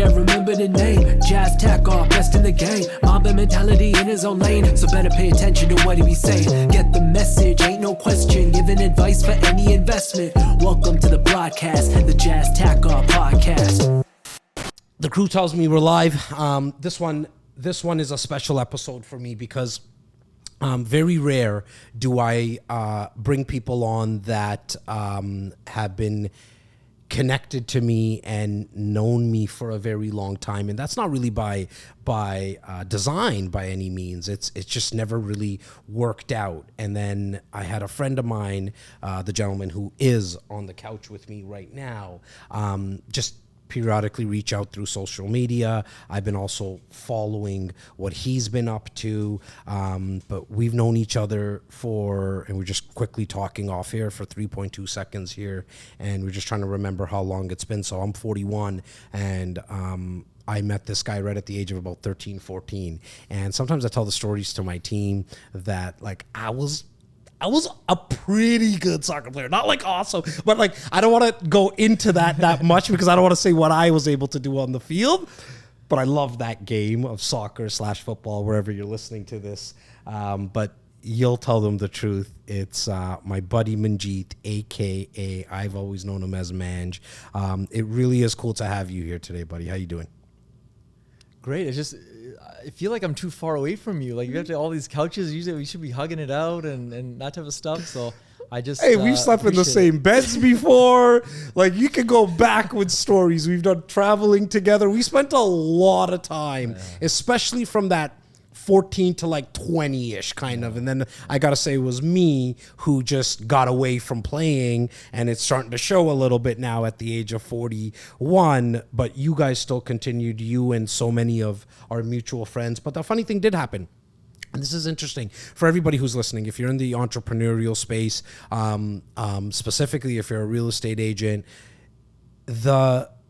I remember the name. Jas Takhar, best in the game. Mamba mentality in his own lane. So better pay attention to what he be saying. Get the message, ain't no question. Giving advice for any investment. Welcome to the broadcast, the Jas Takhar Podcast. The crew tells me we're live. This one is a special episode for me because very rare do I bring people on that have been connected to me and known me for a very long time, and that's not really by design by any means. It's just never really worked out. And then I had a friend of mine, the gentleman who is on the couch with me right now, just periodically reach out through social media. I've been also following what he's been up to, but we've known each other and we're just quickly talking off air for 3.2 seconds here, and we're just trying to remember how long it's been. So I'm 41, and I met this guy right at the age of about 13, 14, and sometimes I tell the stories to my team that like I was a pretty good soccer player. Not like awesome, but like I don't want to go into that much because I don't want to say what I was able to do on the field. But I love that game of soccer / football, wherever you're listening to this. But you'll tell them the truth. It's my buddy Manjit, a.k.a. I've always known him as Manj. It really is cool to have you here today, buddy. How you doing? Great. I feel like I'm too far away from you. Like you have all these couches. Usually we should be hugging it out and that type of stuff. So I just we've slept in the same beds before. Like you can go back with stories. We've done traveling together. We spent a lot of time, especially from that 14 to like 20-ish kind of. And then I got to say it was me who just got away from playing, and it's starting to show a little bit now at the age of 41. But you guys still continued, you and so many of our mutual friends. But the funny thing did happen. And this is interesting for everybody who's listening. If you're in the entrepreneurial space, specifically if you're a real estate agent,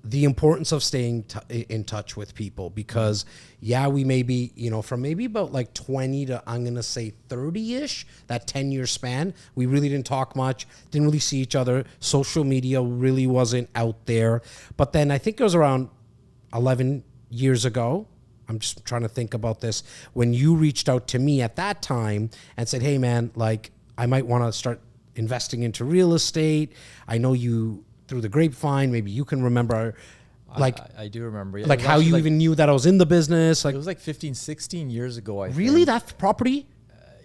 the importance of staying in touch with people, because we may be, from maybe about like 20 to I'm going to say 30-ish, that 10-year span, we really didn't talk much, didn't really see each other. Social media really wasn't out there. But then I think it was around 11 years ago, I'm just trying to think about this, when you reached out to me at that time and said, hey man, like I might want to start investing into real estate. I know you through the grapevine, maybe you can remember, like I do remember, like how you even knew that I was in the business. Like it was like 15, 16 years ago. I really think. That property,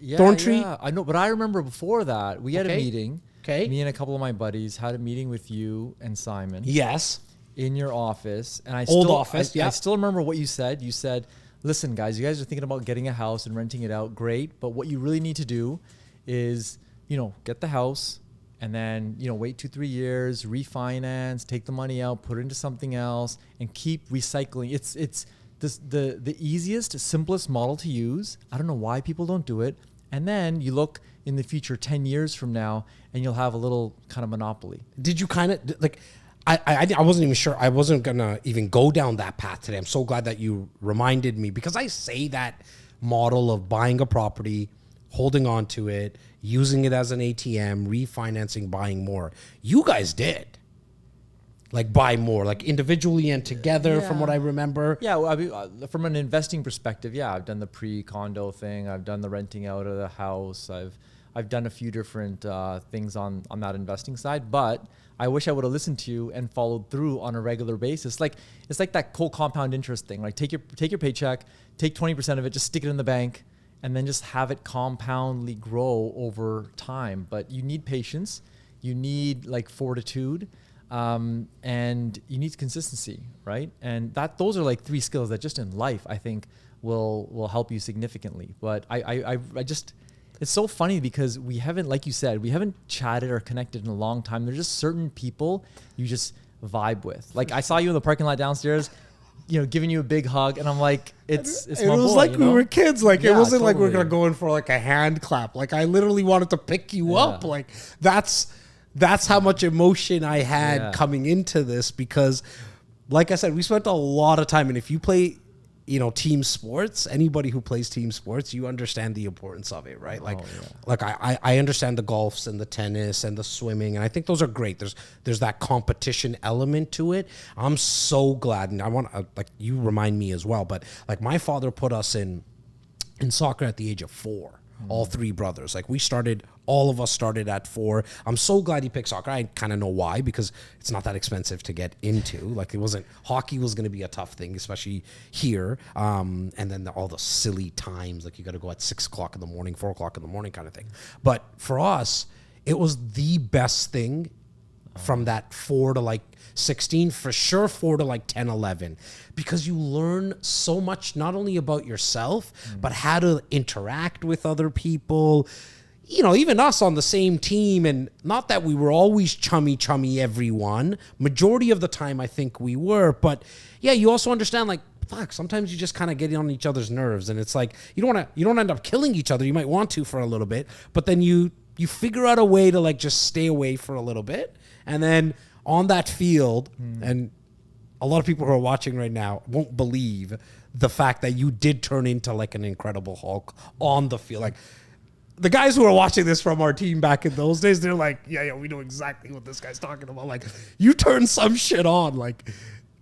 Thorntree. Yeah, I know, but I remember before that we had a meeting. Okay, me and a couple of my buddies had a meeting with you and Simon. Yes, in your office, and I still remember what you said. You said, "Listen, guys, you guys are thinking about getting a house and renting it out. Great, but what you really need to do is, get the house." And then, wait 2-3 years, refinance, take the money out, put it into something else, and keep recycling. It's the easiest, simplest model to use. I don't know why people don't do it. And then you look in the future 10 years from now, and you'll have a little kind of monopoly. Did you kind of, like, I wasn't even sure. I wasn't going to even go down that path today. I'm so glad that you reminded me, because I say that model of buying a property, holding on to it, using it as an ATM, refinancing, buying more. You guys did. Like buy more, like individually and together, from what I remember. Yeah, well, I mean, from an investing perspective, I've done the pre-condo thing. I've done the renting out of the house. I've done a few different things on that investing side. But I wish I would have listened to you and followed through on a regular basis. Like it's like that whole compound interest thing. Like take your paycheck, take 20% of it, just stick it in the bank, and then just have it compoundly grow over time. But you need patience, you need like fortitude, and you need consistency, right? And those are like 3 skills that just in life I think will help you significantly. But I just, it's so funny because we haven't, like you said, we haven't chatted or connected in a long time. There's just certain people you just vibe with. Like I saw you in the parking lot downstairs, giving you a big hug, and I'm like, it's my boy. It was like we were kids. Like it wasn't totally. like we are gonna go in for like a hand clap. Like I literally wanted to pick you up. Like that's how much emotion I had coming into this, because like I said, we spent a lot of time, and if you play team sports, anybody who plays team sports, you understand the importance of it, right? Like, I understand the golfs and the tennis and the swimming, and I think those are great. There's that competition element to it. I'm so glad, and I want like you remind me as well, but like my father put us in soccer at the age of 4. All 3 brothers. Like all of us started at 4. I'm so glad he picked soccer. I kind of know why, because it's not that expensive to get into. Like hockey was going to be a tough thing, especially here. And then all the silly times, like you got to go at 6 o'clock in the morning, 4 o'clock in the morning kind of thing. But for us, it was the best thing from that 4 to like 16, for sure 4 to like 10, 11, because you learn so much, not only about yourself, but how to interact with other people, even us on the same team. And not that we were always chummy everyone. Majority of the time, I think we were. But yeah, you also understand, like, fuck, sometimes you just kind of get on each other's nerves, and it's like, you don't end up killing each other. You might want to for a little bit, but then you figure out a way to like just stay away for a little bit. And then on that field, and a lot of people who are watching right now won't believe the fact that you did turn into like an Incredible Hulk on the field. Like, the guys who are watching this from our team back in those days, they're like, yeah, we know exactly what this guy's talking about. Like, you turned some shit on, like,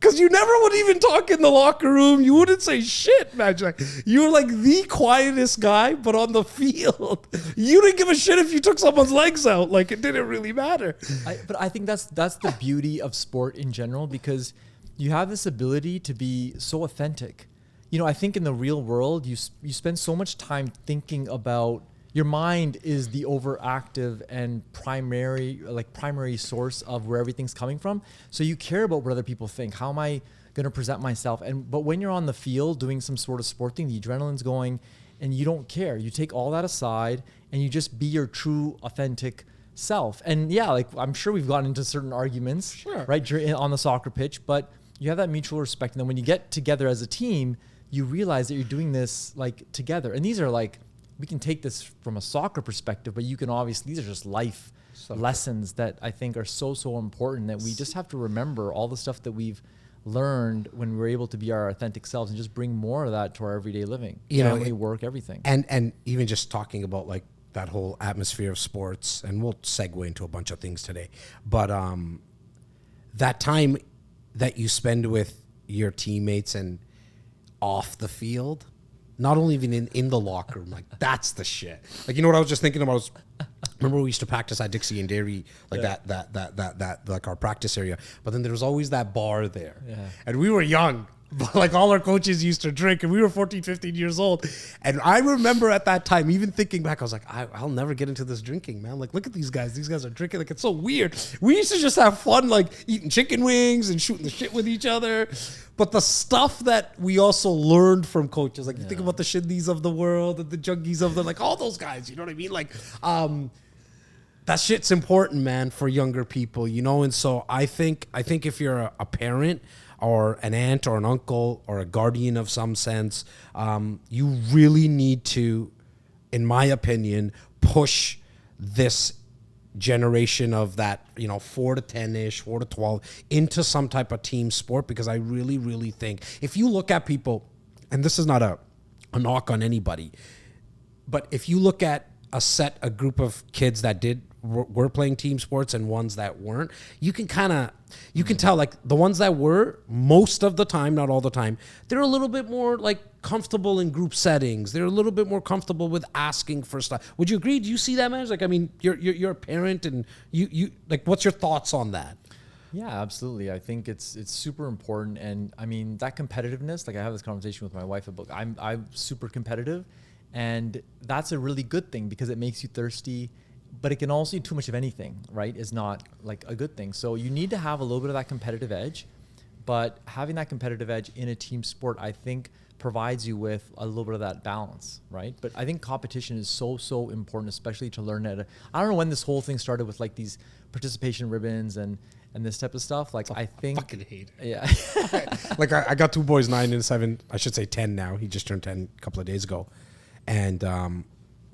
because you never would even talk in the locker room. You wouldn't say shit, man. Like, you were like the quietest guy, but on the field, you didn't give a shit if you took someone's legs out. Like, it didn't really matter. But I think that's the beauty of sport in general, because you have this ability to be so authentic. I think in the real world, you spend so much time thinking about, your mind is the overactive and primary source of where everything's coming from. So you care about what other people think. How am I going to present myself? But when you're on the field doing some sort of sport thing, the adrenaline's going, and you don't care. You take all that aside, and you just be your true, authentic self. And yeah, like, I'm sure we've gotten into certain arguments, right, on the soccer pitch, but you have that mutual respect. And then when you get together as a team, you realize that you're doing this like together. And these are like, we can take this from a soccer perspective, but you can obviously, these are just life lessons that I think are so important, that we just have to remember all the stuff that we've learned when we're able to be our authentic selves, and just bring more of that to our everyday living, family, work, everything. And even just talking about like that whole atmosphere of sports, and we'll segue into a bunch of things today, but that time that you spend with your teammates and off the field, not only even in the locker room, like, that's the shit. Like, what I was just thinking about was, remember we used to practice at Dixie and Dairy, like that like our practice area. But then there was always that bar there. Yeah. And we were young, but like all our coaches used to drink, and we were 14, 15 years old. And I remember at that time, even thinking back, I was like, I'll never get into this drinking, man. Like, look at these guys. These guys are drinking. Like, it's so weird. We used to just have fun, like eating chicken wings and shooting the shit with each other. But the stuff that we also learned from coaches, like you think about the Shindys of the world and the Junkies of the, like, all those guys, you know what I mean? Like, that shit's important, man, for younger people, And so I think if you're a parent or an aunt or an uncle or a guardian of some sense, you really need to, in my opinion, push this generation of that, 4 to 10-ish, 4 to 12 into some type of team sport, because I really, really think if you look at people, and this is not a knock on anybody, but if you look at a group of kids that were playing team sports and ones that weren't, you can tell, like, the ones that were, most of the time, not all the time, they're a little bit more like comfortable in group settings. They're a little bit more comfortable with asking for stuff. Would you agree? Do you see that, man? Like, I mean, you're a parent, and you like, what's your thoughts on that? Yeah, absolutely. I think it's super important. And I mean, that competitiveness, like, I have this conversation with my wife about, I'm super competitive, and that's a really good thing, because it makes you thirsty. But it can also, too much of anything, right, is not like a good thing. So you need to have a little bit of that competitive edge, but having that competitive edge in a team sport, I think, provides you with a little bit of that balance, right? But I think competition is so important, especially to learn at I don't know when this whole thing started with like these participation ribbons and this type of stuff. Like, I think, fucking hate it. Yeah. Like, I got 2 boys, 9 and 7. I should say 10 now. He just turned 10 a couple of days ago, and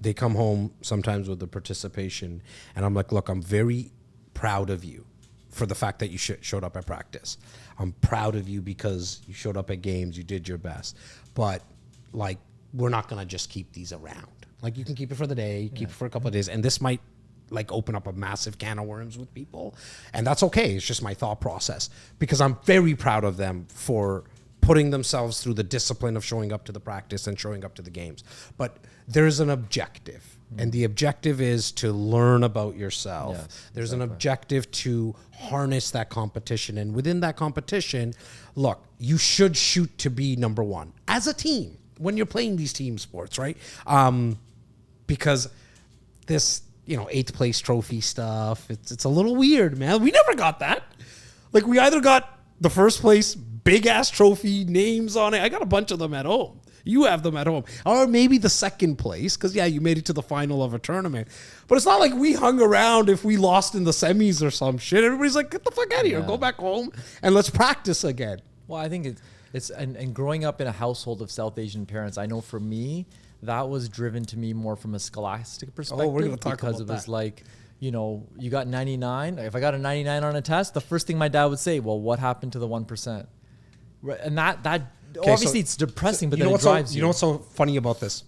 they come home sometimes with the participation, and I'm like, look, I'm very proud of you for the fact that you showed up at practice. I'm proud of you because you showed up at games, you did your best. But like, we're not going to just keep these around. Like, you can keep it for the day, keep it for a couple of days. And this might like open up a massive can of worms with people. And that's okay. It's just my thought process, because I'm very proud of them for putting themselves through the discipline of showing up to the practice and showing up to the games. But there's an objective, and the objective is to learn about yourself. Yes, there's an objective to harness that competition. And within that competition, look, you should shoot to be number one as a team when you're playing these team sports, right? Because this, 8th place trophy stuff, it's a little weird, man. We never got that. Like, we either got the first place big ass trophy, names on it. I got a bunch of them at home. You have them at home. Or maybe the second place, because you made it to the final of a tournament. But it's not like we hung around if we lost in the semis or some shit. Everybody's like, get the fuck out of here. Go back home and let's practice again. Well, I think it's and growing up in a household of South Asian parents, I know for me, that was driven to me more from a scholastic perspective. Oh, we're going to talk because about it was that. like, you got 99. If I got a 99 on a test, the first thing my dad would say, well, what happened to the 1%? And that obviously it's depressing, but then it drives you. You know what's so funny about this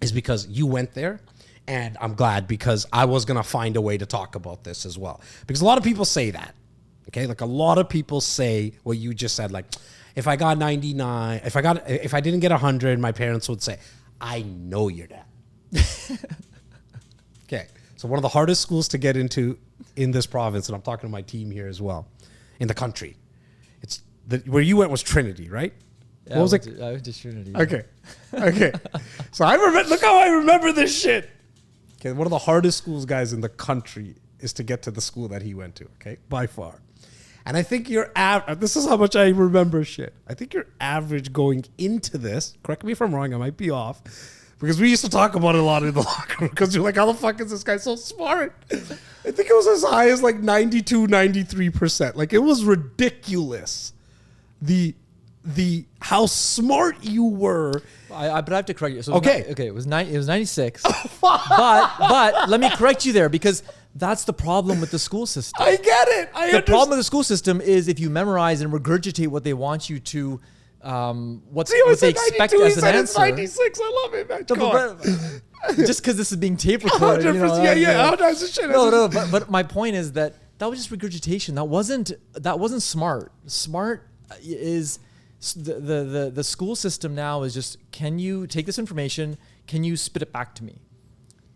is because you went there, and I'm glad, because I was going to find a way to talk about this as well. Because a lot of people say that, okay? Like, a lot of people say what you just said, like, if I got 99, if I didn't get 100, my parents would say, I know you're that. Okay. So one of the hardest schools to get into in this province, and I'm talking to my team here as well, in the country, where you went was Trinity, right? Yeah, what was it? I went to Trinity. Okay. So I remember. Look how I remember this shit. Okay, one of the hardest schools, guys, in the country is to get to the school that he went to. Okay, by far. And I think this is how much I remember shit. I think your average going into this, correct me if I'm wrong, I might be off, because we used to talk about it a lot in the locker room, because you're like, how the fuck is this guy so smart? I think it was as high as like 92, 93%. Like, it was ridiculous. The how smart you were. But I have to correct you. So Okay. It was 96. but let me correct you there, because that's the problem with the school system. I get it. The problem with the school system is if you memorize and regurgitate what they want you to, what they expect as an answer. It's 96. I love it, man. Go on. Just because this is being tape recorded. 100%. Yeah. How does this shit? No. But my point is that was just regurgitation. That wasn't smart. Smart is the school system now is just, can you take this information? Can you spit it back to me?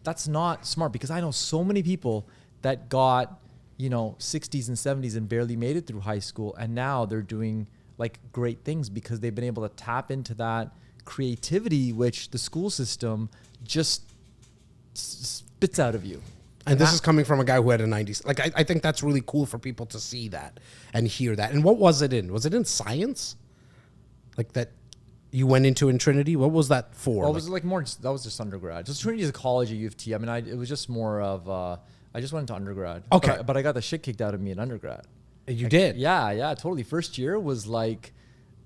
That's not smart, because I know so many people that got, 60s and 70s and barely made it through high school. And now they're doing like great things because they've been able to tap into that creativity, which the school system just spits out of you. And this is coming from a guy who had a 90s. Like, I think that's really cool for people to see that and hear that. And what was it in? Was it in science? Like, that you went into in Trinity? What was that for? Well, it was like more, that was just undergrad. So Trinity is a college at U of T. I mean, it was just more of, I just went into undergrad. Okay. But I got the shit kicked out of me in undergrad. You did? Yeah, totally. First year was like,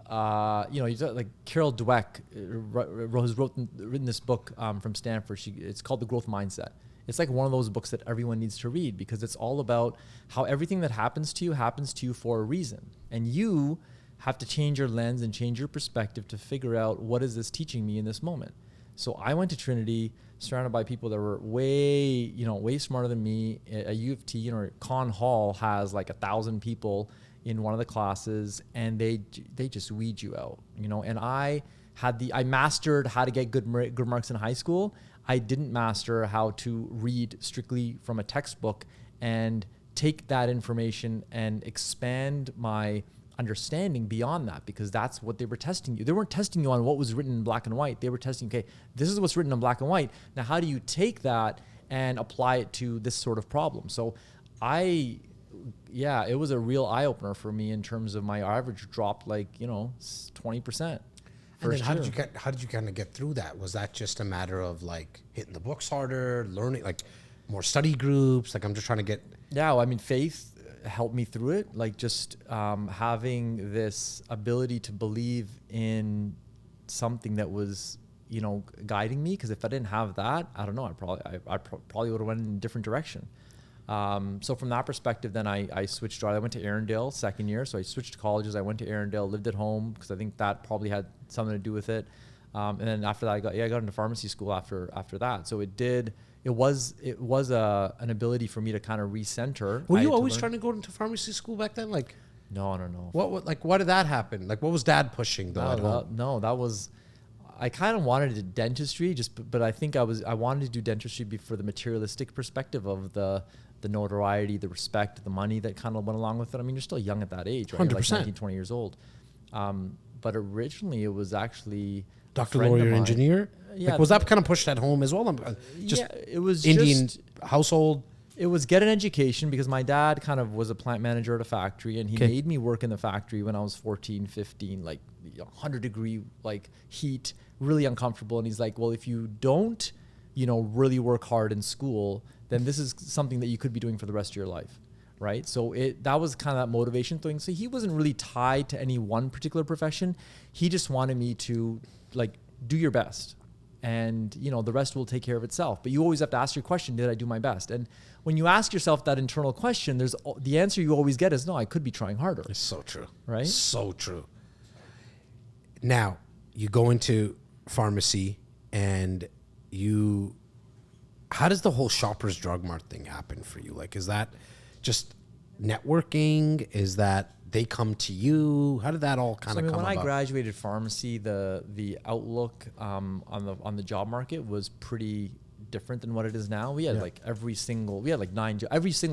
like Carol Dweck who's written this book from Stanford. It's called The Growth Mindset. It's like one of those books that everyone needs to read, because it's all about how everything that happens to you for a reason. And you have to change your lens and change your perspective to figure out, what is this teaching me in this moment? So I went to Trinity surrounded by people that were way smarter than me. At U of T, Con Hall has like 1,000 people in one of the classes, and they just weed you out, and I mastered how to get good marks in high school. I didn't master how to read strictly from a textbook and take that information and expand my understanding beyond that, because that's what they were testing you. They weren't testing you on what was written in black and white. They were testing, okay, this is what's written in black and white. Now, how do you take that and apply it to this sort of problem? So it was a real eye opener for me in terms of my average dropped 20%. And then how did you kind of get through that? Was that just a matter of like hitting the books harder, learning like more study groups? Like, I'm just trying to get. Yeah, well, I mean, faith helped me through it. Like, just having this ability to believe in something that was, guiding me. Because if I didn't have that, I don't know. I probably would have went in a different direction. So from that perspective, then I switched. I went to Arundel second year. So I switched colleges. I went to Arundel, lived at home because I think that probably had something to do with it. And then after that, I got into pharmacy school after that. So it was an ability for me to kind of recenter. Were you always trying to go into pharmacy school back then? Like, no. What did that happen? Like, what was Dad pushing though at home? That was, I kind of wanted to do dentistry, but I think I wanted to do dentistry for the materialistic perspective of the notoriety, the respect, the money that kind of went along with it. I mean, you're still young at that age, right? 100%. You're like 19, 20 years old. But originally it was actually Doctor, lawyer, engineer. Yeah, like, was that kind of pushed at home as well? It was Indian household. It was get an education because my dad kind of was a plant manager at a factory, and he made me work in the factory when I was 14, 15, like 100-degree like heat, really uncomfortable. And he's like, well, if you don't, really work hard in school, then this is something that you could be doing for the rest of your life. Right. So that was kind of that motivation thing. So he wasn't really tied to any one particular profession. He just wanted me to do your best, and the rest will take care of itself. But you always have to ask your question, did I do my best? And when you ask yourself that internal question, the answer you always get is no, I could be trying harder. It's so true. Right? So true. Now, you go into pharmacy and how does the whole Shoppers Drug Mart thing happen for you? Like, is that just networking? Is that they come to you? How did that all kind of come about? When I graduated pharmacy, the outlook on the job market was pretty different than what it is now. We had every single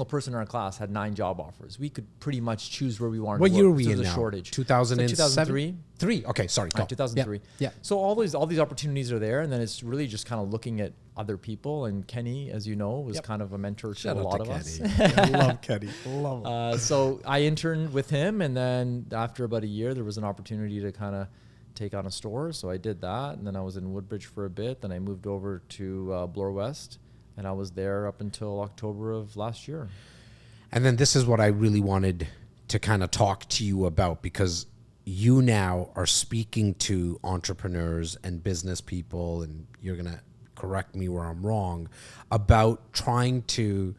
person in our class had 9 job offers. We could pretty much choose where we wanted to work. What year were we in now? There was a shortage. 2003. 3. Okay, sorry. Go. 2003. Yeah. So all these opportunities are there, and then it's really just kind of looking at other people. And Kenny, as you know, was kind of a mentor to a lot of us. I love Kenny. Love him. So I interned with him, and then after about a year, there was an opportunity to kind of take on a store. So I did that, and then I was in Woodbridge for a bit. Then I moved over to Bloor West, and I was there up until October of last year. And then this is what I really wanted to kind of talk to you about, because you now are speaking to entrepreneurs and business people, and you're going to correct me where I'm wrong, about trying to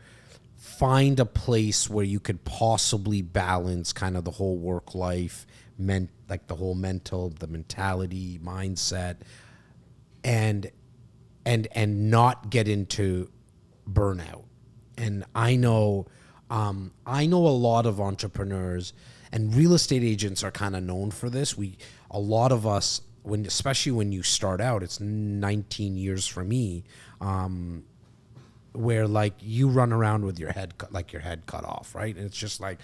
find a place where you could possibly balance kind of the whole work life, the whole the mentality, mindset, and not get into burnout. And I know a lot of entrepreneurs, and real estate agents are kind of known for this. A lot of us, especially when you start out, it's 19 years for me, where like you run around with your head cut off, right? And it's just like,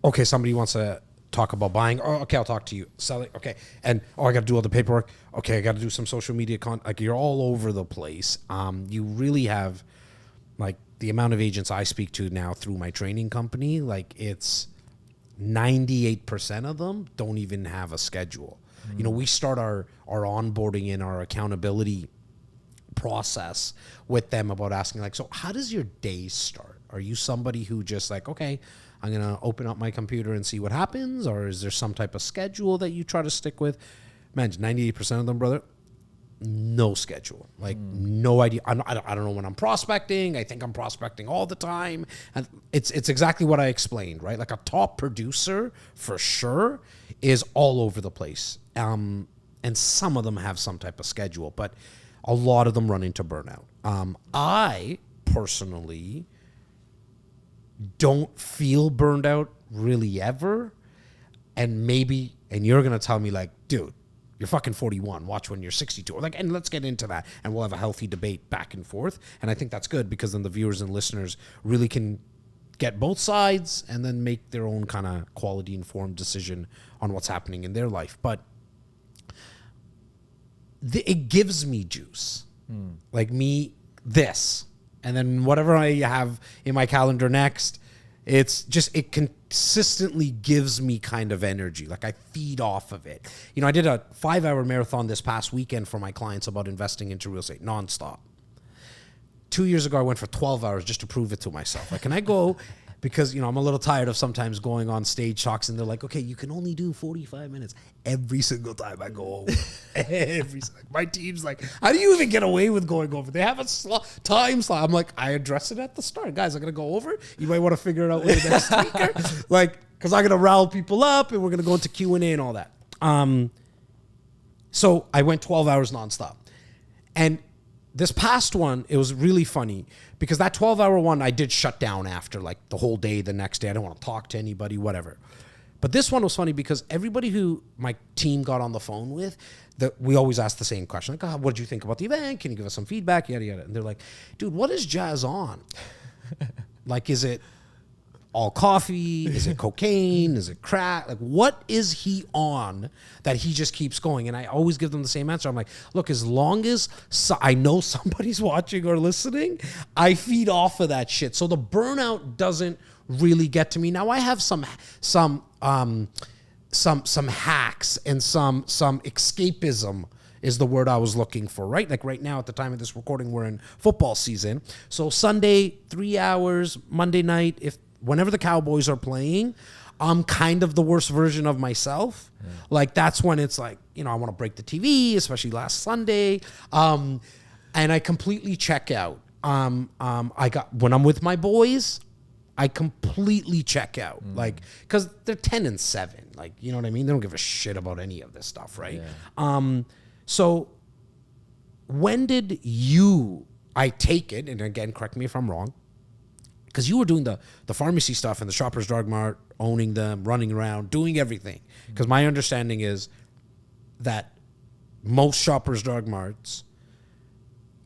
okay, somebody wants to talk about buying. Oh, okay, I'll talk to you. Selling, okay. And I got to do all the paperwork. Okay, I got to do some social media content. Like, you're all over the place. You really have, like, the amount of agents I speak to now through my training company, like, it's 98% of them don't even have a schedule. We start our onboarding and our accountability process with them about asking, like, so how does your day start? Are you somebody who just like, okay, I'm going to open up my computer and see what happens? Or is there some type of schedule that you try to stick with? Man, 98% of them, brother, no schedule. Like, no idea. I don't know when I'm prospecting. I think I'm prospecting all the time. And it's exactly what I explained, right? Like, a top producer, for sure, is all over the place. And some of them have some type of schedule, but a lot of them run into burnout. I personally don't feel burned out really ever. And you're going to tell me, like, dude, you're fucking 41. Watch when you're 62. And let's get into that, and we'll have a healthy debate back and forth. And I think that's good, because then the viewers and listeners really can get both sides and then make their own kind of quality informed decision on what's happening in their life. But it gives me juice. Like this. And then whatever I have in my calendar next, it consistently gives me kind of energy. Like, I feed off of it. I did a 5-hour marathon this past weekend for my clients about investing into real estate nonstop. 2 years ago, I went for 12 hours just to prove it to myself. Like, can I go because, you know, I'm a little tired of sometimes going on stage talks and they're like, okay, you can only do 45 minutes. Every single time I go over. My team's like, how do you even get away with going over? They have a time slot. I'm like, I address it at the start. Guys, I'm going to go over. You might want to figure it out with the next speaker. Like, because I'm going to rile people up and we're going to go into Q&A and all that. So I went 12 hours nonstop. And this past one, it was really funny because that 12-hour one, I did shut down after like the whole day, the next day. I don't want to talk to anybody, whatever. But this one was funny because everybody who my team got on the phone with, we always ask the same question. Like, what did you think about the event? Can you give us some feedback? Yada, yada. And they're like, dude, what is Jas on? Like, is it all coffee? Is it cocaine? Is it crack? Like, what is he on that he just keeps going? And I always give them the same answer. I'm like, look, as long as I know somebody's watching or listening, I feed off of that shit. So the burnout doesn't really get to me. Now I have some hacks and some escapism is the word I was looking for, right? Like right now at the time of this recording, we're in football season. So Sunday, 3 hours, Monday night, whenever the Cowboys are playing, I'm kind of the worst version of myself. Yeah. Like that's when it's like, you know, I want to break the TV, especially last Sunday. And I completely check out. When I'm with my boys, I completely check out. Like, cause they're 10 and 7. Like, you know what I mean? They don't give a shit about any of this stuff. Right. Yeah. So when did I take it, and again, correct me if I'm wrong, because you were doing the pharmacy stuff and the Shoppers Drug Mart, owning them, running around, doing everything. Because my understanding is that most Shoppers Drug Marts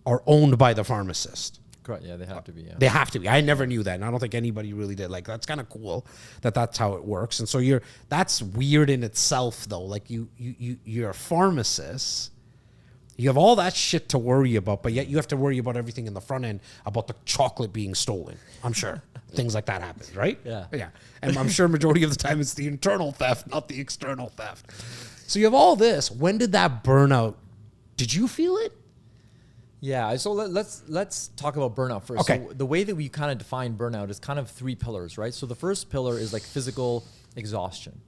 are owned by the pharmacist. Correct. Yeah, they have to be. Yeah. They have to be. I never knew that, and I don't think anybody really did. Like, that's kind of cool that that's how it works. And so that's weird in itself, though. Like you're a pharmacist. You have all that shit to worry about, but yet you have to worry about everything in the front end about the chocolate being stolen. I'm sure things like that happen, right? Yeah. Yeah. And I'm sure majority of the time it's the internal theft, not the external theft. So you have all this. When did that burnout? Did you feel it? Yeah. So let's talk about burnout first. Okay. So the way that we kind of define burnout is kind of 3 pillars, right? So the first pillar is like physical exhaustion,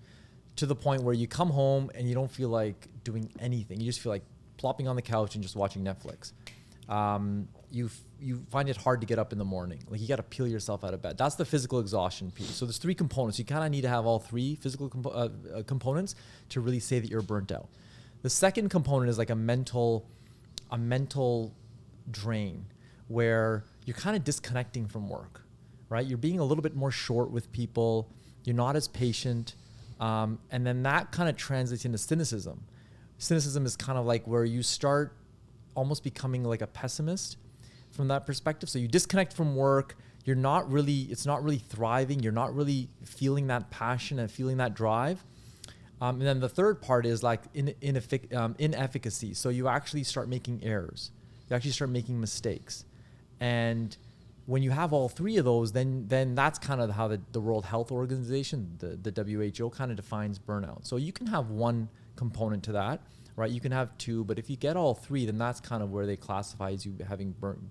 to the point where you come home and you don't feel like doing anything. You just feel like plopping on the couch and just watching Netflix. You find it hard to get up in the morning. Like you got to peel yourself out of bed. That's the physical exhaustion piece. So there's 3 components. You kind of need to have all 3 physical components to really say that you're burnt out. The second component is like a mental drain, where you're kind of disconnecting from work, right? You're being a little bit more short with people. You're not as patient. And then that kind of translates into cynicism. Cynicism is kind of like where you start almost becoming like a pessimist from that perspective. So you disconnect from work. It's not really thriving. You're not really feeling that passion and feeling that drive. And then the third part is like inefficacy. So you actually start making errors. You actually start making mistakes. And when you have all 3 of those, then that's kind of how the World Health Organization, the WHO, kind of defines burnout. So you can have one component to that, right? You can have 2, but if you get all 3, then that's kind of where they classify as you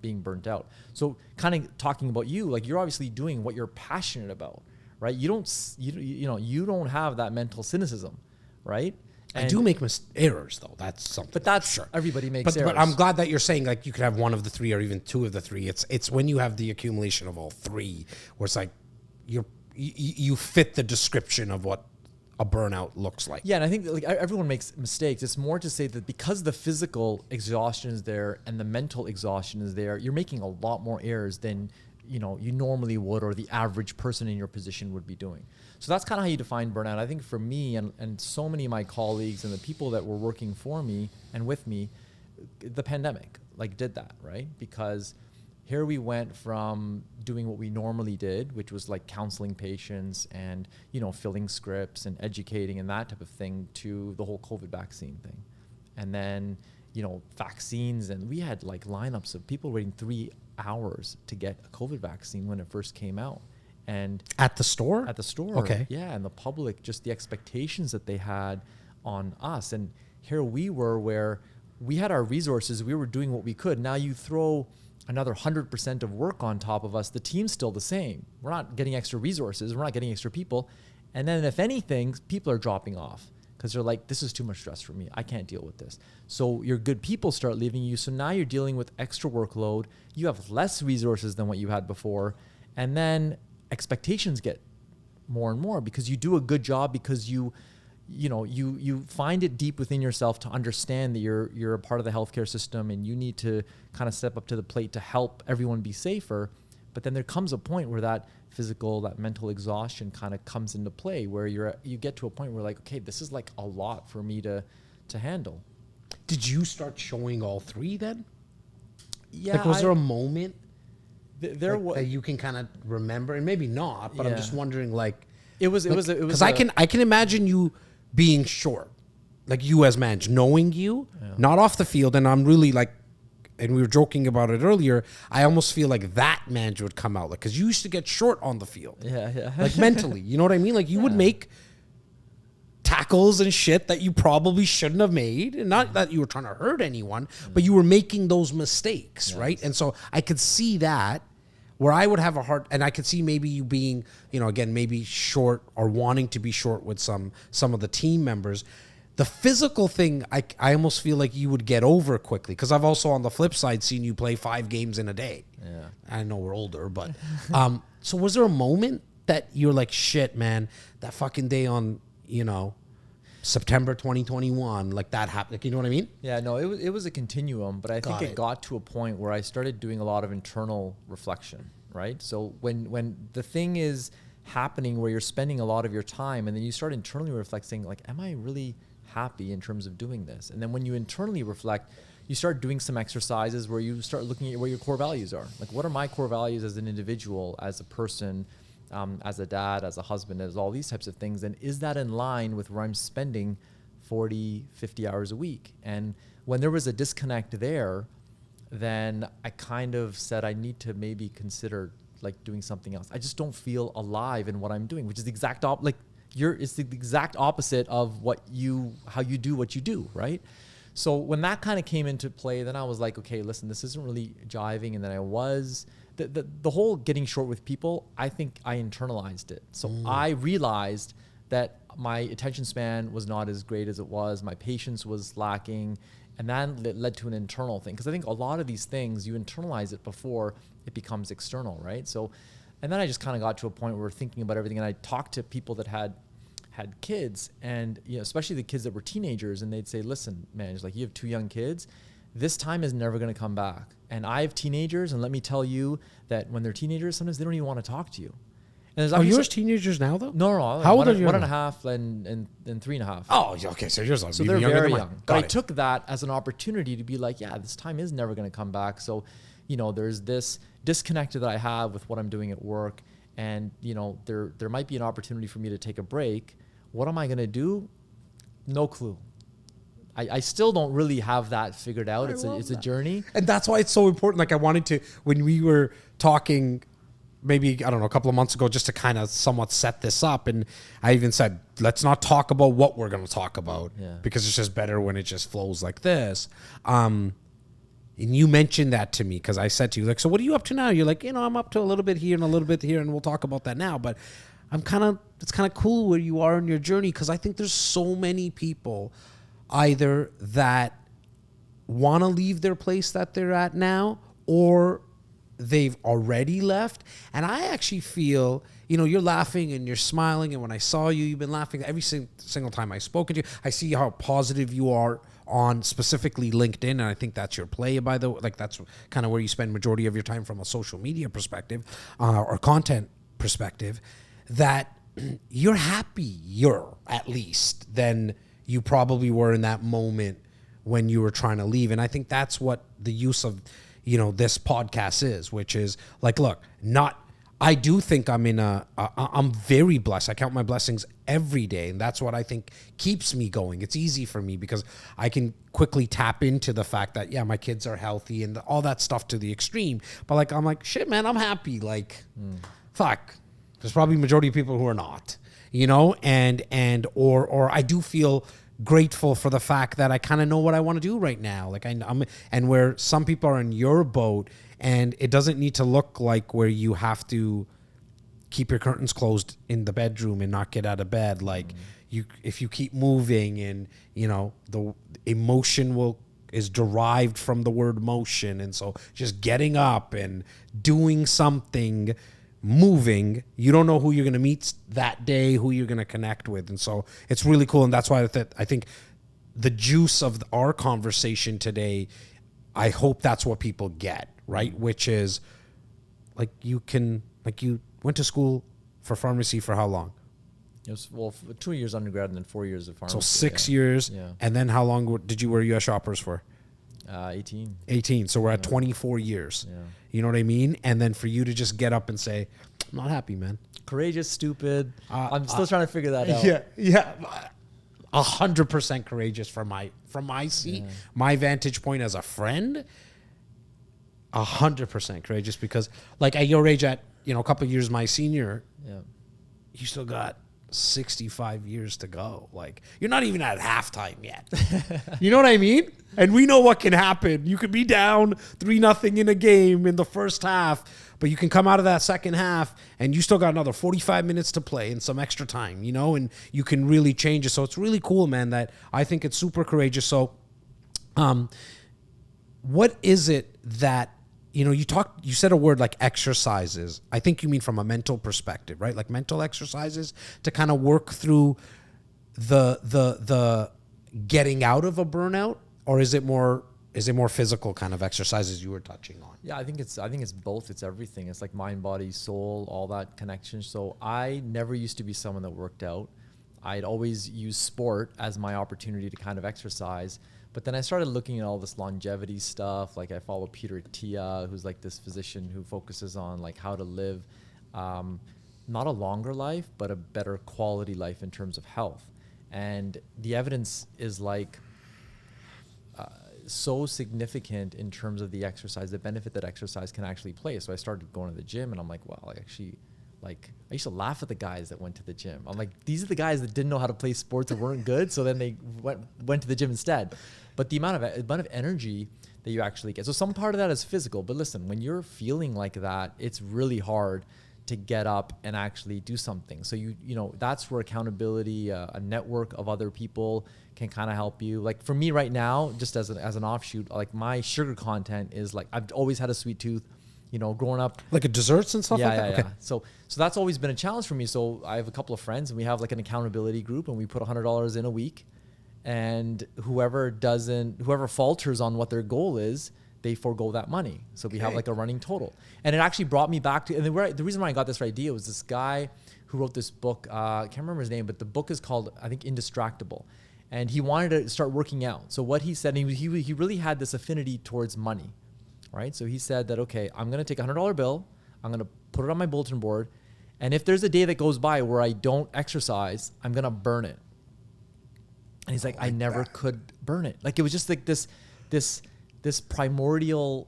being burnt out. So kind of talking about you, like you're obviously doing what you're passionate about, right? You don't have that mental cynicism, right? And I do make errors, though. That's something. But that's sure. Everybody makes errors. But I'm glad that you're saying like you could have one of the 3 or even 2 of the 3. It's when you have the accumulation of all 3 where it's like you fit the description of what a burnout looks like. Yeah, and I think that, like, everyone makes mistakes. It's more to say that because the physical exhaustion is there and the mental exhaustion is there, you're making a lot more errors than you normally would, or the average person in your position would be doing. So that's kind of how you define burnout. I think for me and so many of my colleagues and the people that were working for me and with me, the pandemic like did that, right? Because here we went from doing what we normally did, which was like counseling patients and, filling scripts and educating and that type of thing, to the whole COVID vaccine thing. And then, vaccines, and we had like lineups of people waiting 3 hours to get a COVID vaccine when it first came out. And at the store? At the store. Okay. Yeah. And the public, just the expectations that they had on us. And here we were, where we had our resources, we were doing what we could. Now you throw another 100% of work on top of us, the team's still the same. We're not getting extra resources, we're not getting extra people. And then if anything, people are dropping off because they're like, this is too much stress for me. I can't deal with this. So your good people start leaving you. So now you're dealing with extra workload. You have less resources than what you had before. And then expectations get more and more because you do a good job, because you find it deep within yourself to understand that you're a part of the healthcare system and you need to kind of step up to the plate to help everyone be safer. But then there comes a point where that physical, that mental exhaustion kind of comes into play, where you get to a point where like, okay, this is like a lot for me to handle. Did you start showing all three then? Yeah. Like, was there a moment that you can kind of remember, and maybe not, but I'm just wondering, like, it was because I can imagine you being short, like you as Manj, knowing you, not off the field, and I'm really like, and we were joking about it earlier, I almost feel like that Manj would come out, like, because you used to get short on the field, like mentally, you know what I mean? Like you would make tackles and shit that you probably shouldn't have made, and not that you were trying to hurt anyone, but you were making those mistakes, right? And so I could see that, where I would have a hard, and I could see maybe you being, again, maybe short or wanting to be short with some of the team members. The physical thing, I almost feel like you would get over quickly, because I've also on the flip side seen you play 5 games in a day. Yeah, I know we're older, but so was there a moment that you're like, shit, man, that fucking day on September 2021, like that happened? Like, you know what I mean? Yeah, no, it was a continuum, but I think it got to a point where I started doing a lot of internal reflection, right? So when the thing is happening where you're spending a lot of your time, and then you start internally reflecting, like, am I really happy in terms of doing this? And then when you internally reflect, you start doing some exercises where you start looking at where your core values are. Like, what are my core values as an individual, as a person, as a dad, as a husband, as all these types of things? And is that in line with where I'm spending 40, 50 hours a week? And when there was a disconnect there, then I kind of said, I need to maybe consider like doing something else. I just don't feel alive in what I'm doing, which is the exact it's the exact opposite of how you do what you do, right? So when that kind of came into play, then I was like, okay, listen, this isn't really jiving. And then I was the whole getting short with people, I think I internalized it. So I realized that my attention span was not as great as it was. My patience was lacking. And that led to an internal thing. Because I think a lot of these things, you internalize it before it becomes external, right? So, and then I just kind of got to a point where we're thinking about everything. And I talked to people that had kids, and especially the kids that were teenagers, and they'd say, listen, man, it's like, you have 2 young kids. This time is never going to come back. And I have teenagers, and let me tell you that when they're teenagers, sometimes they don't even want to talk to you. And are yours teenagers now, though? No. How old are you? 1.5 and 3.5. Oh, okay. So yours are so they're very young. But I took that as an opportunity to be like, yeah, this time is never going to come back. So, there's this disconnect that I have with what I'm doing at work, and there might be an opportunity for me to take a break. What am I going to do? No clue. I still don't really have that figured out. It's a journey. And that's why it's so important. Like, I wanted to, when we were talking maybe, I don't know, a couple of months ago, just to kind of somewhat set this up. And I even said, let's not talk about what we're going to talk about, because it's just better when it just flows like this. And you mentioned that to me, because I said to you, like, so what are you up to now? You're like, I'm up to a little bit here and a little bit here, and we'll talk about that now. But it's kind of cool where you are in your journey, because I think there's so many people either that want to leave their place that they're at now, or they've already left. And I actually feel, you're laughing and you're smiling, and when I saw you, you've been laughing every single time I've spoken to you. I see how positive you are on specifically LinkedIn, and I think that's your play, by the way. Like, that's kind of where you spend majority of your time from a social media perspective, or content perspective, that you're happier, at least, than you probably were in that moment when you were trying to leave. And I think that's what the use of, this podcast is, which is like, look, I do think I'm very blessed. I count my blessings every day. And that's what I think keeps me going. It's easy for me because I can quickly tap into the fact that, my kids are healthy and all that stuff to the extreme. But like, I'm like, shit, man, I'm happy. Like, fuck. There's probably a majority of people who are not, or I do feel grateful for the fact that I kind of know what I want to do right now. Like I'm, and where some people are in your boat, and it doesn't need to look like where you have to keep your curtains closed in the bedroom and not get out of bed. Like if you keep moving, and the emotion is derived from the word motion. And so just getting up and doing something, moving, you don't know who you're going to meet that day, who you're going to connect with. And so it's really cool. And that's why I think the juice of our conversation today, I hope that's what people get, right? Which is like you went to school for pharmacy for how long? It was 2 years undergrad and then 4 years of pharmacy. So 6 years. Yeah. And then how long did you wear US shoppers for? 18. 18. So we're at 24 years. Yeah. You know what I mean? And then for you to just get up and say, I'm not happy, man. Courageous, stupid. I'm still trying to figure that out. Yeah. 100% courageous from my seat, my vantage point as a friend. 100% courageous, because like at your age, at a couple of years my senior, you still got 65 years to go. Like you're not even at halftime yet. You know what I mean? And we know what can happen. You could be down 3-0 in a game in the first half, but you can come out of that second half and you still got another 45 minutes to play and some extra time, and you can really change it. So it's really cool, man, that I think it's super courageous. So what is it that you said a word like exercises. I think you mean from a mental perspective, right? Like mental exercises to kind of work through the getting out of a burnout, or is it more physical kind of exercises you were touching on? Yeah, I think it's both. It's everything. It's like mind, body, soul, all that connection. So I never used to be someone that worked out. I'd always use sport as my opportunity to kind of exercise. But then I started looking at all this longevity stuff. Like I follow Peter Attia, who's like this physician who focuses on like how to live not a longer life, but a better quality life in terms of health. And the evidence is like so significant in terms of the exercise, the benefit that exercise can actually play. So I started going to the gym, and I'm like, wow, I used to laugh at the guys that went to the gym. I'm like, these are the guys that didn't know how to play sports or weren't good, so then they went to the gym instead. But the amount of energy that you actually get. So some part of that is physical, but listen, when you're feeling like that, it's really hard to get up and actually do something. So that's where accountability, a network of other people can kind of help you. Like for me right now, just as an offshoot, like my sugar content is like, I've always had a sweet tooth. Growing up, like a desserts and stuff like that. Yeah. Okay. So that's always been a challenge for me. So I have a couple of friends, and we have like an accountability group, and we put $100 in a week, and whoever falters on what their goal is, they forego that money. So we have like a running total, and it actually brought me back to. And the reason why I got this idea was this guy who wrote this book. I can't remember his name, but the book is called, I think, Indistractable, and he wanted to start working out. So what he said, he really had this affinity towards money. Right? So he said that, okay, I'm going to take a $100 bill. I'm going to put it on my bulletin board. And if there's a day that goes by where I don't exercise, I'm going to burn it. And he's like, I never could burn it. Like it was just like this primordial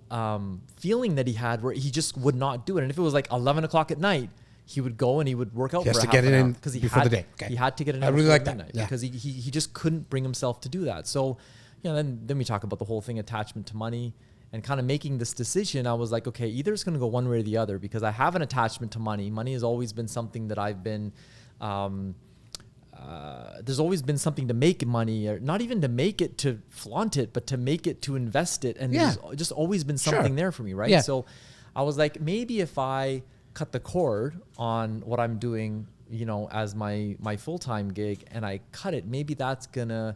feeling that he had where he just would not do it. And if it was like 11 o'clock at night, he would go and he would work out for half an hour because he had to get it in really like that. Because he just couldn't bring himself to do that. So, then we talk about the whole thing, attachment to money. And kind of making this decision, I was like, okay, either it's going to go one way or the other, because I have an attachment to money. Money has always been something that I've been, there's always been something to make money, or not even to make it to flaunt it, but to make it to invest it. And there's just always been something there for me, right? Yeah. So I was like, maybe if I cut the cord on what I'm doing, as my full-time gig, and I cut it, maybe that's going to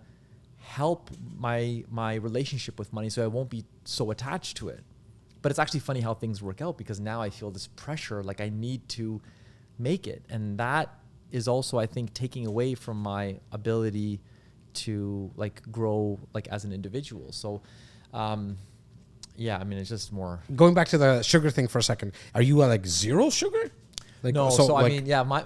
help my relationship with money, so I won't be so attached to it. But it's actually funny how things work out, because now I feel this pressure, like I need to make it. And that is also, I think, taking away from my ability to like grow like as an individual. So it's just more. Going back to the sugar thing for a second, are you like zero sugar? Like, no, so like, I mean, my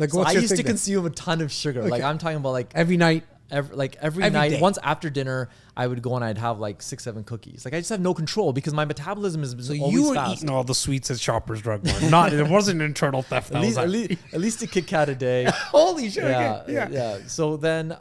like, so I used to consume a ton of sugar. Okay. Like I'm talking about like every night. Every night, day. once after dinner, I would go and I'd have like 6-7 cookies. Like I just have no control because my metabolism is So always you were fast. eating all the sweets at Shoppers Drug Mart. It wasn't internal theft. At least a Kit Kat a day. Holy shit. Yeah. So then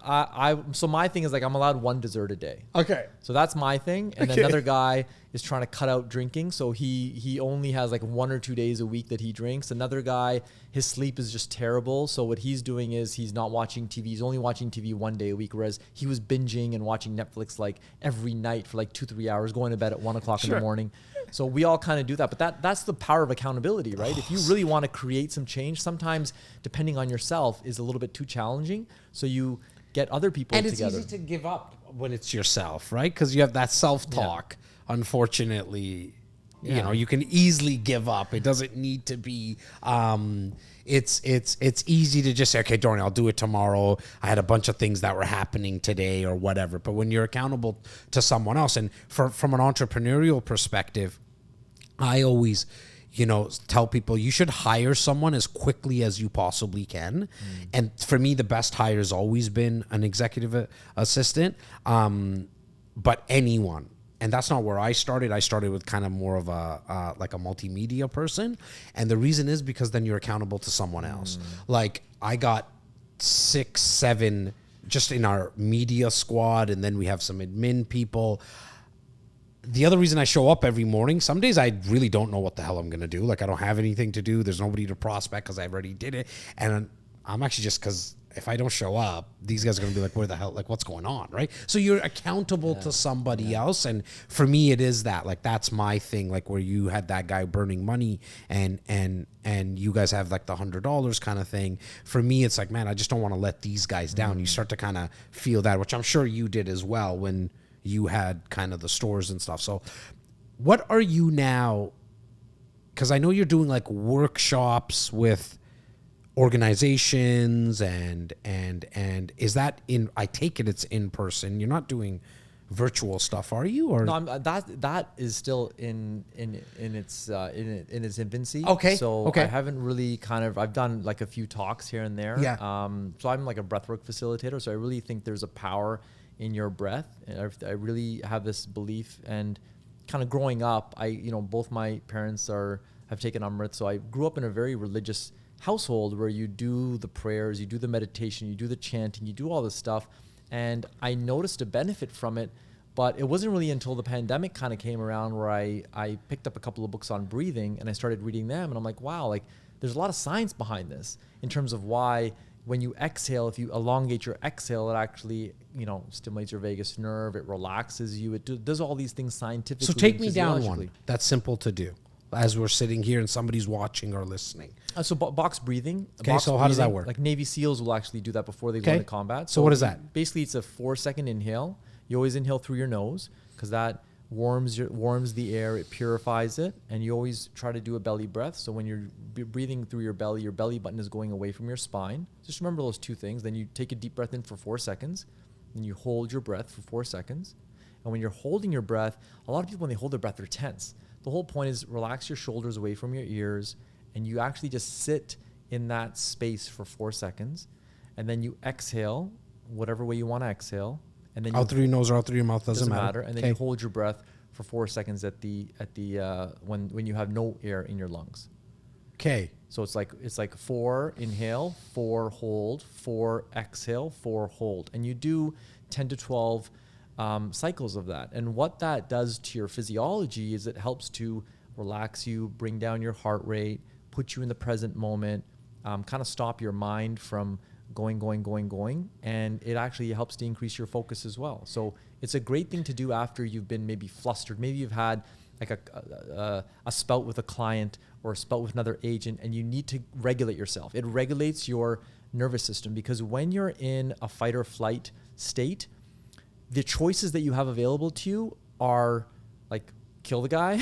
so my thing is like I'm allowed one dessert a day. Okay. So that's my thing. And Okay. another guy is trying to cut out drinking. So he only has like 1 or 2 days a week that he drinks. Another guy, his sleep is just terrible. So what he's doing is he's not watching TV. He's only watching TV 1 day a week. Whereas he was binging and watching Netflix like every night for like 2-3 hours, going to bed at 1 o'clock in the morning. So we all kind of do that. But that's the power of accountability, right? If you really want to create some change, sometimes depending on yourself is a little bit too challenging. So you get other people And together. it's easy to give up when it's yourself, right? Because you have that self-talk. Unfortunately, you know, you can easily give up. It doesn't need to be. It's easy to just say, okay, Dorney, I'll do it tomorrow. I had a bunch of things that were happening today or whatever. But when you're accountable to someone else, and from an entrepreneurial perspective, I always, tell people you should hire someone as quickly as you possibly can. And for me, the best hire has always been an executive assistant, but anyone. And that's not where I started. I started with kind of more of a like a multimedia person. And the reason is because then you're accountable to someone else. Like I got 6, 7 just in our media squad. And then we have some admin people. The other reason I show up every morning, some days I really don't know what the hell I'm going to do. Like I don't have anything to do. There's nobody to prospect because I already did it. And I'm actually just because if I don't show up, these guys are going to be like, where the hell, like what's going on, right? So you're accountable to somebody else. And for me, it is that, like, that's my thing, like where you had that guy burning money and you guys have like the $100 kind of thing. For me, it's like, man, I just don't want to let these guys down. You start to kind of feel that, which I'm sure you did as well when you had kind of the stores and stuff. So what are you now? Because I know you're doing like workshops with organizations and is that I take it's in person. You're not doing virtual stuff, are you? Or no, that is still in its infancy. Okay. So okay. I haven't really I've done like a few talks here and there. Yeah. So I'm like a breathwork facilitator. So I really think there's a power in your breath. And I really have this belief, and kind of growing up, both my parents have taken Amrit. So I grew up in a very religious household where you do the prayers, you do the meditation, you do the chanting, you do all this stuff. And I noticed a benefit from it, but it wasn't really until the pandemic kind of came around where I picked up a couple of books on breathing and I started reading them. And I'm like, wow, like there's a lot of science behind this in terms of why when you exhale, if you elongate your exhale, it actually, stimulates your vagus nerve, it relaxes you, it does all these things scientifically. So take me down one that's simple to do as we're sitting here and somebody's watching or listening. So box breathing. Okay, so how does that work? Like Navy SEALs will actually do that before they go into combat. So what is that? Basically, it's a 4-second inhale. You always inhale through your nose because that warms the air, it purifies it, and you always try to do a belly breath. So when you're breathing through your belly button is going away from your spine. Just remember those two things. Then you take a deep breath in for 4 seconds, and you hold your breath for 4 seconds. And when you're holding your breath, a lot of people, when they hold their breath, they're tense. The whole point is relax your shoulders away from your ears, and you actually just sit in that space for 4 seconds, and then you exhale whatever way you want to exhale, and then out through your nose or out through your mouth, doesn't matter. And then you hold your breath for 4 seconds when you have no air in your lungs. Okay. So it's like 4 inhale, 4 hold, 4 exhale, 4 hold, and you do 10 to 12 cycles of that. And what that does to your physiology is it helps to relax you, bring down your heart rate, put you in the present moment, kind of stop your mind from going, and it actually helps to increase your focus as well. So it's a great thing to do after you've been maybe flustered. Maybe you've had like a spout with a client or a spout with another agent, and you need to regulate yourself. It regulates your nervous system, because when you're in a fight or flight state, the choices that you have available to you are like kill the guy,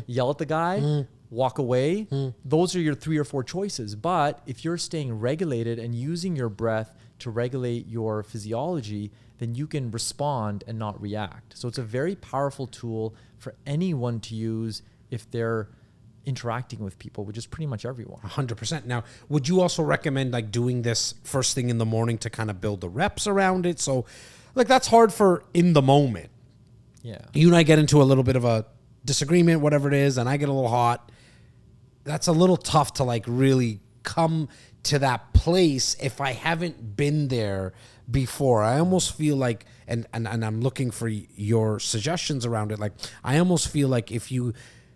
yell at the guy, walk away. Those are your 3 or 4 choices. But if you're staying regulated and using your breath to regulate your physiology, then you can respond and not react. So it's a very powerful tool for anyone to use if they're interacting with people, which is pretty much everyone. 100%. Now, would you also recommend like doing this first thing in the morning to kind of build the reps around it? So like that's hard for in the moment. Yeah. You and I get into a little bit of a disagreement, whatever it is, and I get a little hot. That's a little tough to like really come to that place if I haven't been there before. I almost feel like, and I'm looking for your suggestions around it. Like, I almost feel like if you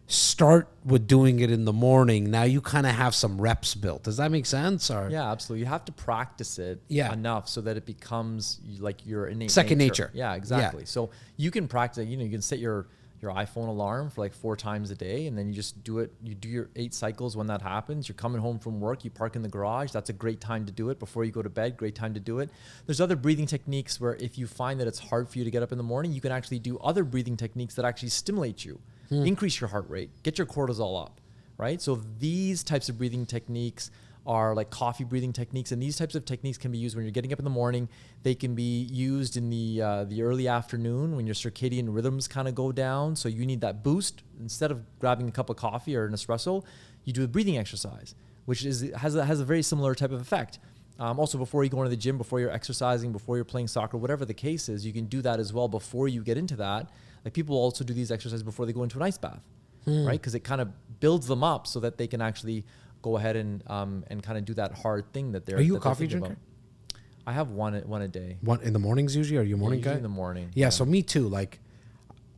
start with doing it in the morning, now you kind of have some reps built. Does that make sense? Or Yeah, absolutely. You have to practice it enough so that it becomes like your innate second nature. Yeah, exactly. So you can practice, you can set your iPhone alarm for like 4 times a day, and then you just do it. You do your 8 cycles when that happens. You're coming home from work, you park in the garage. That's a great time to do it. Before you go to bed, great time to do it. There's other breathing techniques where if you find that it's hard for you to get up in the morning, you can actually do other breathing techniques that actually stimulate you, increase your heart rate, get your cortisol up, right? So these types of breathing techniques are like coffee breathing techniques, and these types of techniques can be used when you're getting up in the morning. They can be used in the early afternoon when your circadian rhythms kind of go down, so you need that boost. Instead of grabbing a cup of coffee or an espresso, you do a breathing exercise, which has a very similar type of effect. Also, before you go into the gym, before you're exercising, before you're playing soccer, whatever the case is, you can do that as well before you get into that. Like people also do these exercises before they go into an ice bath, right? Because it kind of builds them up so that they can actually go ahead and kind of do that hard thing that they're. Are you a they're coffee thinking drinker? about. I have one a day. One in the mornings usually? Are you a morning Usually guy? in the morning. Yeah, so me too. Like,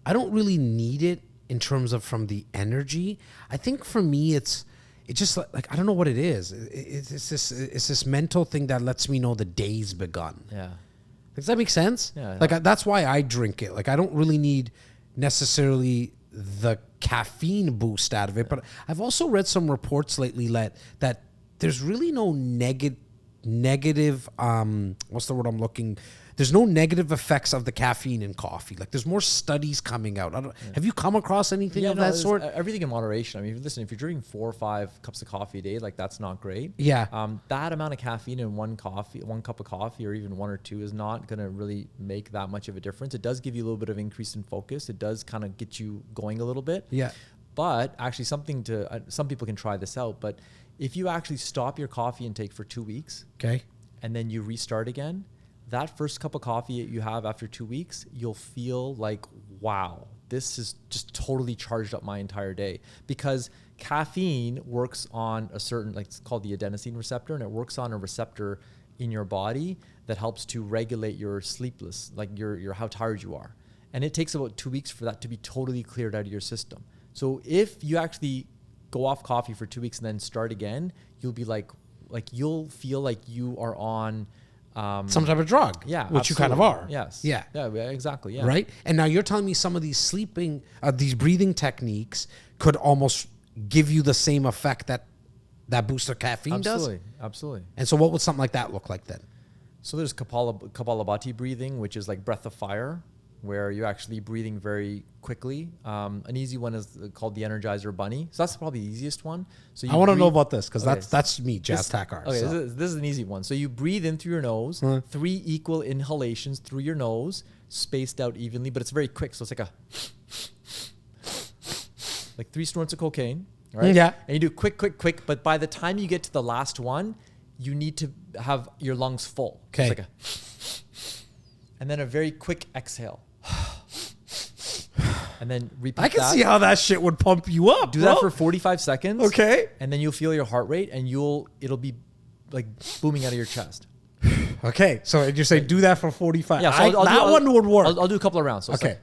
I don't really need it in terms of from the energy. I think for me, it's just like I don't know what it is. It's this mental thing that lets me know the day's begun. Yeah. Does that make sense? Yeah. Like that's why I drink it. Like I don't really need necessarily the caffeine boost out of it, but I've also read some reports lately that there's really no negative what's the word I'm looking, there's no negative effects of the caffeine in coffee. Like there's more studies coming out. Have you come across anything of that sort? Everything in moderation. I mean, listen, if you're drinking 4 or 5 cups of coffee a day, like that's not great. Yeah. That amount of caffeine in one cup of coffee, or even 1 or 2, is not going to really make that much of a difference. It does give you a little bit of increase in focus. It does kind of get you going a little bit. Yeah. But actually some people can try this out, but if you actually stop your coffee intake for 2 weeks, Okay. and then you restart again, that first cup of coffee you have after 2 weeks, you'll feel like, wow, this is just totally charged up my entire day. Because caffeine works on a certain, like it's called the adenosine receptor, and it works on a receptor in your body that helps to regulate your sleepless, like your how tired you are. And it takes about 2 weeks for that to be totally cleared out of your system. So if you actually go off coffee for 2 weeks and then start again, you'll be like you'll feel like you are on some type of drug. Yeah, which you kind of are. Yes. Yeah. Yeah, exactly. Yeah. Right. And now you're telling me some of these these breathing techniques could almost give you the same effect that booster caffeine does. Absolutely. And so what would something like that look like then? So there's Kapalabhati breathing, which is like breath of fire, where you're actually breathing very quickly. An easy one is called the Energizer Bunny. So that's probably the easiest one. So I want to know about this because that's me, Jas Takhar. Okay, So. this is an easy one. So you breathe in through your nose, 3 equal inhalations through your nose, spaced out evenly, but it's very quick. So it's like 3 snorts of cocaine, right? Yeah. And you do quick, but by the time you get to the last one, you need to have your lungs full. Okay. So it's and then a very quick exhale. And then repeat that. I can see how that shit would pump you up. Do that for 45 seconds. Okay. And then you'll feel your heart rate, and it'll be like booming out of your chest. Okay. So you say do that for 45. Yeah, so that one would work. I'll do a couple of rounds. So it's Okay. like,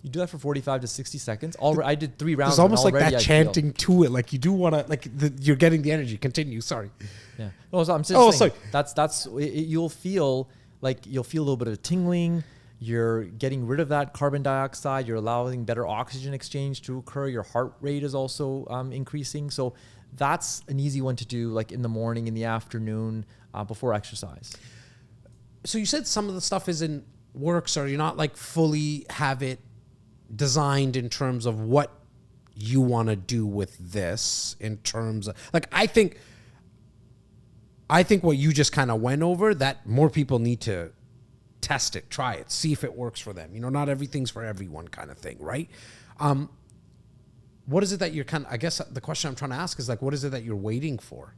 you do that for 45 to 60 seconds. I did 3 rounds. It's almost like that I chanting to it. Like you do want to, like you're getting the energy. Continue. Sorry. Yeah. No, so I'm just saying, sorry. You'll feel a little bit of tingling. You're getting rid of that carbon dioxide. You're allowing better oxygen exchange to occur. Your heart rate is also increasing. So that's an easy one to do, like in the morning, in the afternoon, before exercise. So you said some of the stuff isn't works, or you're not like fully have it designed in terms of what you want to do with this in terms of, like, I think I think what you just kind of went over, that more people need to test it, try it, see if it works for them. Not everything's for everyone kind of thing, right? What is it that you're I guess the question I'm trying to ask is like, what is it that you're waiting for?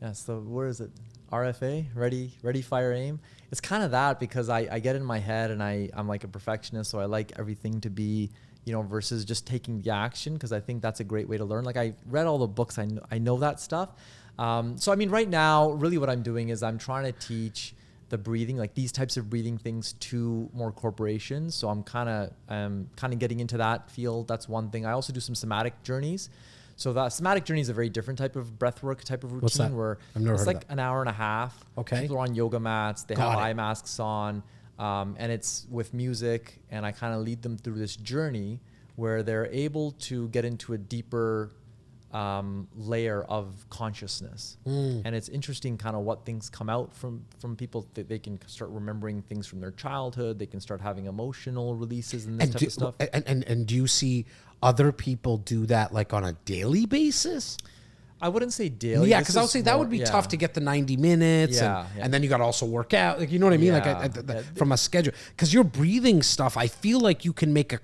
Yeah, so where is it? RFA, ready, fire, aim. It's kind of that, because I get in my head and I'm like a perfectionist, so I like everything to be, versus just taking the action, because I think that's a great way to learn. Like, I read all the books, I know that stuff. So I mean, right now, really what I'm doing is I'm trying to teach the breathing, like these types of breathing things, to more corporations. So I'm kind of getting into that field. That's one thing. I also do some somatic journeys. So that somatic journey is a very different type of breathwork type of routine. What's that? Where I've never it's heard like of that. an hour and a half. Okay. People are on yoga mats. They Got have it. eye masks on, and it's with music. And I kind of lead them through this journey where they're able to get into a deeper layer of consciousness. And it's interesting kind of what things come out from people, that they can start remembering things from their childhood. They can start having emotional releases and this type of stuff. And do you see other people do that like on a daily basis? I wouldn't say daily. Yeah, because I would say that would be tough to get the 90 minutes, and then you got to also work out. Like, you know what I mean? Like from a schedule. Because your breathing stuff, I feel like you can make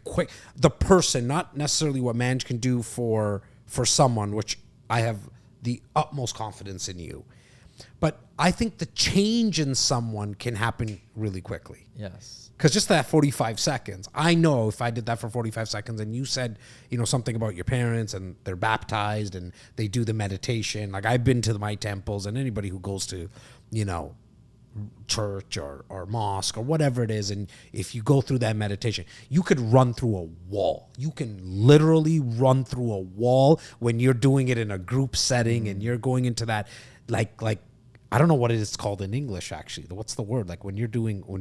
the person, not necessarily what Manj can do for someone, which I have the utmost confidence in you. But I think the change in someone can happen really quickly. Yes. Because just that 45 seconds, I know if I did that for 45 seconds and you said, something about your parents and they're baptized and they do the meditation. Like, I've been to my temples, and anybody who goes to, church or mosque or whatever it is, and if you go through that meditation, you could run through a wall. You can literally run through a wall when you're doing it in a group setting and you're going into that, like I don't know what it is called in English, actually. What's the word? Like when you're doing like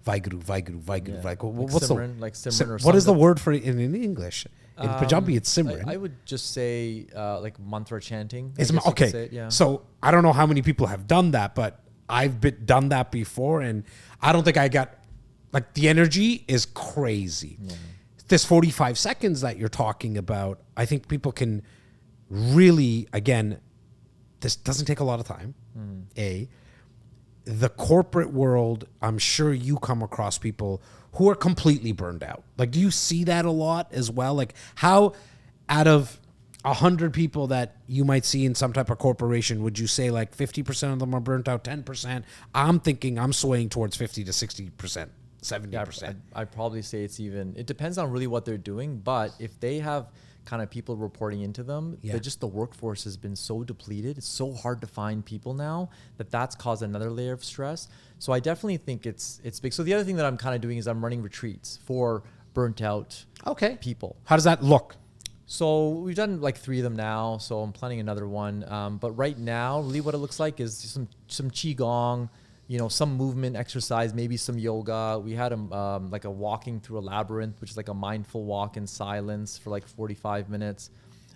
Vaiguru, like what's Simran, the like Simran or what is the something. word for it in English? In Punjabi, it's Simran. I would just say like mantra chanting. It's I guess you could okay. say it, yeah. So I don't know how many people have done that, but I've done that before, and I don't think I got, like, the energy is crazy. Yeah. This 45 seconds that you're talking about, I think people can really, again, this doesn't take a lot of time. The corporate world, I'm sure you come across people who are completely burned out. Like, do you see that a lot as well? Like, how out of 100 people that you might see in some type of corporation, would you say like 50% of them are burnt out, 10%? I'm swaying towards 50 to 60%, 70%. Yeah, I'd probably say it depends on really what they're doing. But if they have kind of people reporting into them, the workforce has been so depleted. It's so hard to find people now that's caused another layer of stress. So I definitely think it's big. So the other thing that I'm kind of doing is I'm running retreats for burnt out people. How does that look? So we've done like 3 of them now. So I'm planning another one. But right now, really what it looks like is some qigong, some movement exercise, maybe some yoga. We had like a walking through a labyrinth, which is like a mindful walk in silence for like 45 minutes.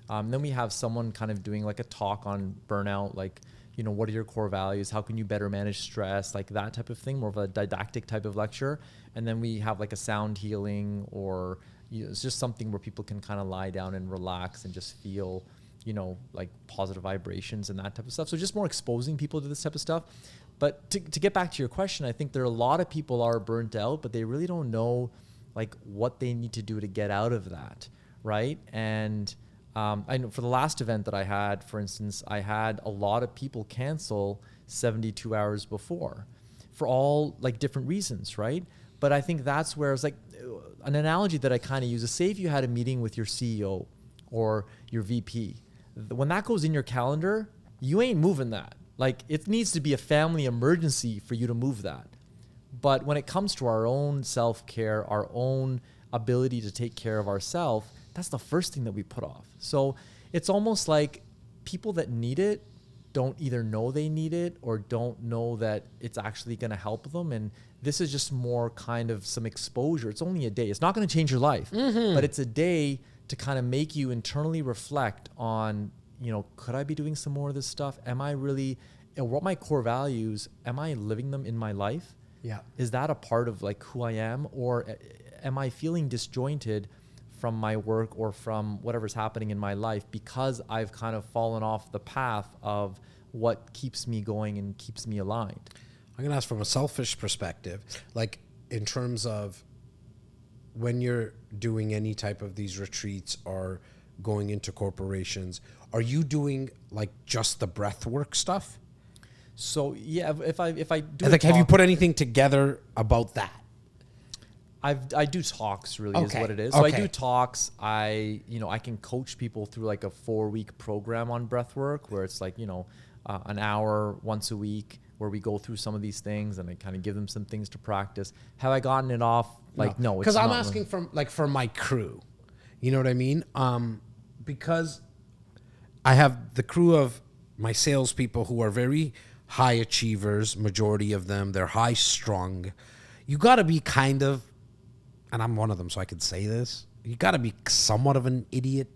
Then we have someone kind of doing like a talk on burnout, like, what are your core values? How can you better manage stress? Like that type of thing, more of a didactic type of lecture. And then we have like a sound healing, or it's just something where people can kind of lie down and relax and just feel, like positive vibrations and that type of stuff. So just more exposing people to this type of stuff. But to get back to your question, I think there are a lot of people are burnt out, but they really don't know like what they need to do to get out of that, right? And I know for the last event that I had, for instance, I had a lot of people cancel 72 hours before for all like different reasons, right? But I think that's where it's like an analogy that I kind of use is, say if you had a meeting with your CEO or your VP, when that goes in your calendar, you ain't moving that. Like, it needs to be a family emergency for you to move that. But when it comes to our own self-care, our own ability to take care of ourselves, that's the first thing that we put off. So it's almost like people that need it don't either know they need it or don't know that it's actually going to help them. And this is just more kind of some exposure. It's only a day. It's not going to change your life, but it's a day to kind of make you internally reflect on, could I be doing some more of this stuff? Am I really, what my core values, am I living them in my life? Yeah. Is that a part of like who I am? Or am I feeling disjointed from my work or from whatever's happening in my life, because I've kind of fallen off the path of what keeps me going and keeps me aligned. I'm going to ask from a selfish perspective, like in terms of when you're doing any type of these retreats or going into corporations, are you doing like just the breath work stuff? So yeah, if I do like, have you put anything together about that? I do talks really is Okay. what it is. So Okay. I do talks. I can coach people through like a 4-week program on breath work where it's like, an hour once a week where we go through some of these things and I kind of give them some things to practice. Have I gotten it off? Like, no, because I'm asking for my crew. You know what I mean? Because I have the crew of my salespeople who are very high achievers. Majority of them, they're high strung. You got to be kind of, and I'm one of them, so I could say this. You got to be somewhat of an idiot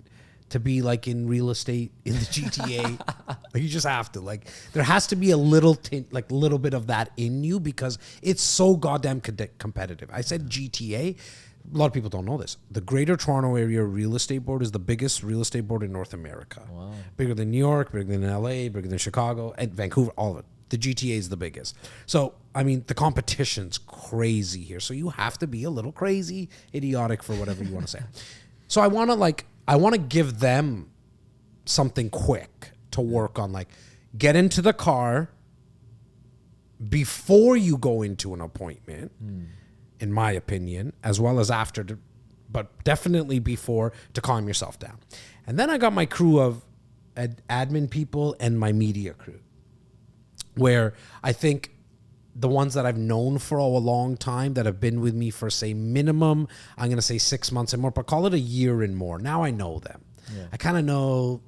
to be like in real estate in the GTA. Like, you just have to. Like, there has to be a little bit of that in you because it's so goddamn competitive. I said GTA. A lot of people don't know this. The Greater Toronto Area Real Estate Board is the biggest real estate board in North America. Wow. Bigger than New York, bigger than LA, bigger than Chicago, and Vancouver, all of it. The GTA is the biggest. So, I mean, the competition's crazy here. So you have to be a little crazy, idiotic, for whatever you want to say. So I want to give them something quick to work on. Like, get into the car before you go into an appointment, in my opinion, as well as after, but definitely before, to calm yourself down. And then I got my crew of admin people and my media crew, where I think the ones that I've known for a long time that have been with me for, say, minimum, I'm going to say 6 months and more, but call it a year and more. Now I know them. Yeah. I kind of know,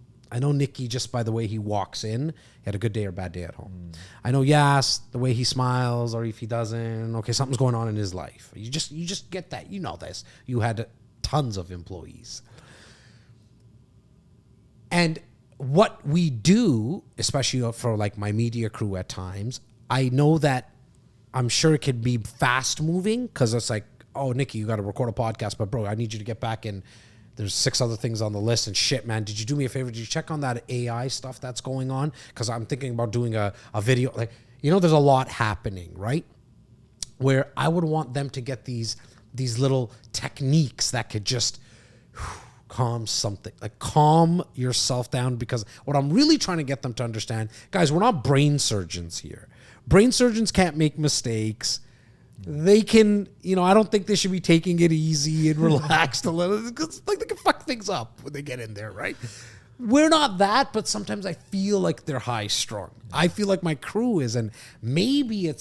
Nikki just by the way he walks in. He had a good day or bad day at home. I know Jas, the way he smiles, or if he doesn't, okay, something's going on in his life. You just get that. You know this. You had tons of employees. And what we do, especially for like my media crew at times, I know that I'm sure it could be fast moving because it's like, oh, Nikki, you got to record a podcast, but bro, I need you to get back in. There's 6 other things on the list and shit, man. Did you do me a favor? Did you check on that AI stuff that's going on? Because I'm thinking about doing a video. Like, there's a lot happening, right? Where I would want them to get these little techniques that could just calm yourself down, because what I'm really trying to get them to understand, guys, we're not brain surgeons here. Brain surgeons can't make mistakes. They can, I don't think they should be taking it easy and relaxed a little. Like, they can fuck things up when they get in there, right? We're not that, but sometimes I feel like they're high strung. I feel like my crew is, and maybe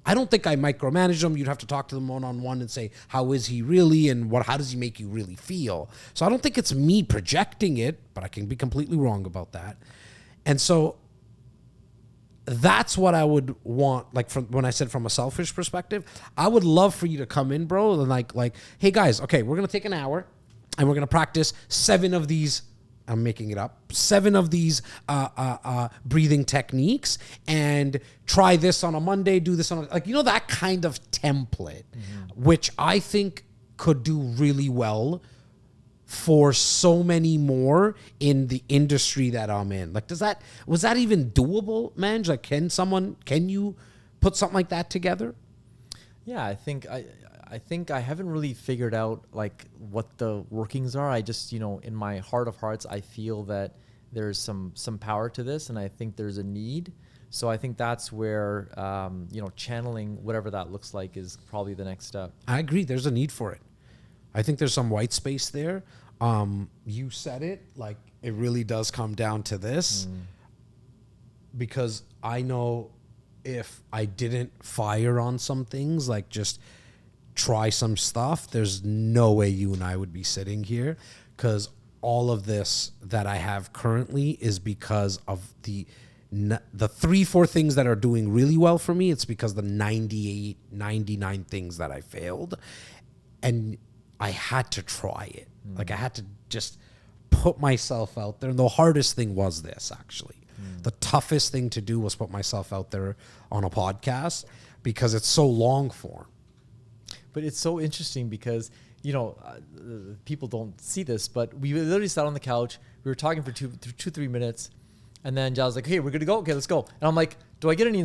I don't think I micromanage them. You'd have to talk to them one-on-one and say, how is he really, and how does he make you really feel? So I don't think it's me projecting it, but I can be completely wrong about that. And so that's what I would want. Like, when I said from a selfish perspective, I would love for you to come in, bro, and like, hey guys, okay, we're going to take an hour and we're going to practice 7 of these, I'm making it up, 7 of these breathing techniques, and try this on a Monday, do this on that kind of template, which I think could do really well for so many more in the industry that I'm in. Like, was that even doable, Manj? Like, can you put something like that together? Yeah, I think I haven't really figured out like what the workings are. I just, in my heart of hearts, I feel that there's some power to this, and I think there's a need. So I think that's where, channeling whatever that looks like is probably the next step. I agree. There's a need for it. I think there's some white space there. You said it, like, it really does come down to this, because I know if I didn't fire on some things, like just try some stuff, there's no way you and I would be sitting here, because all of this that I have currently is because of the 3-4 things that are doing really well for me. It's because the 98, 99 things that I failed, and I had to try it. Like, I had to just put myself out there. And the hardest thing was this, actually. The toughest thing to do was put myself out there on a podcast, because it's so long form. But it's so interesting because people don't see this, but we literally sat on the couch. We were talking for 3 minutes. And then Jas was like, hey, we're good to go? Okay, let's go. And I'm like, do I get any,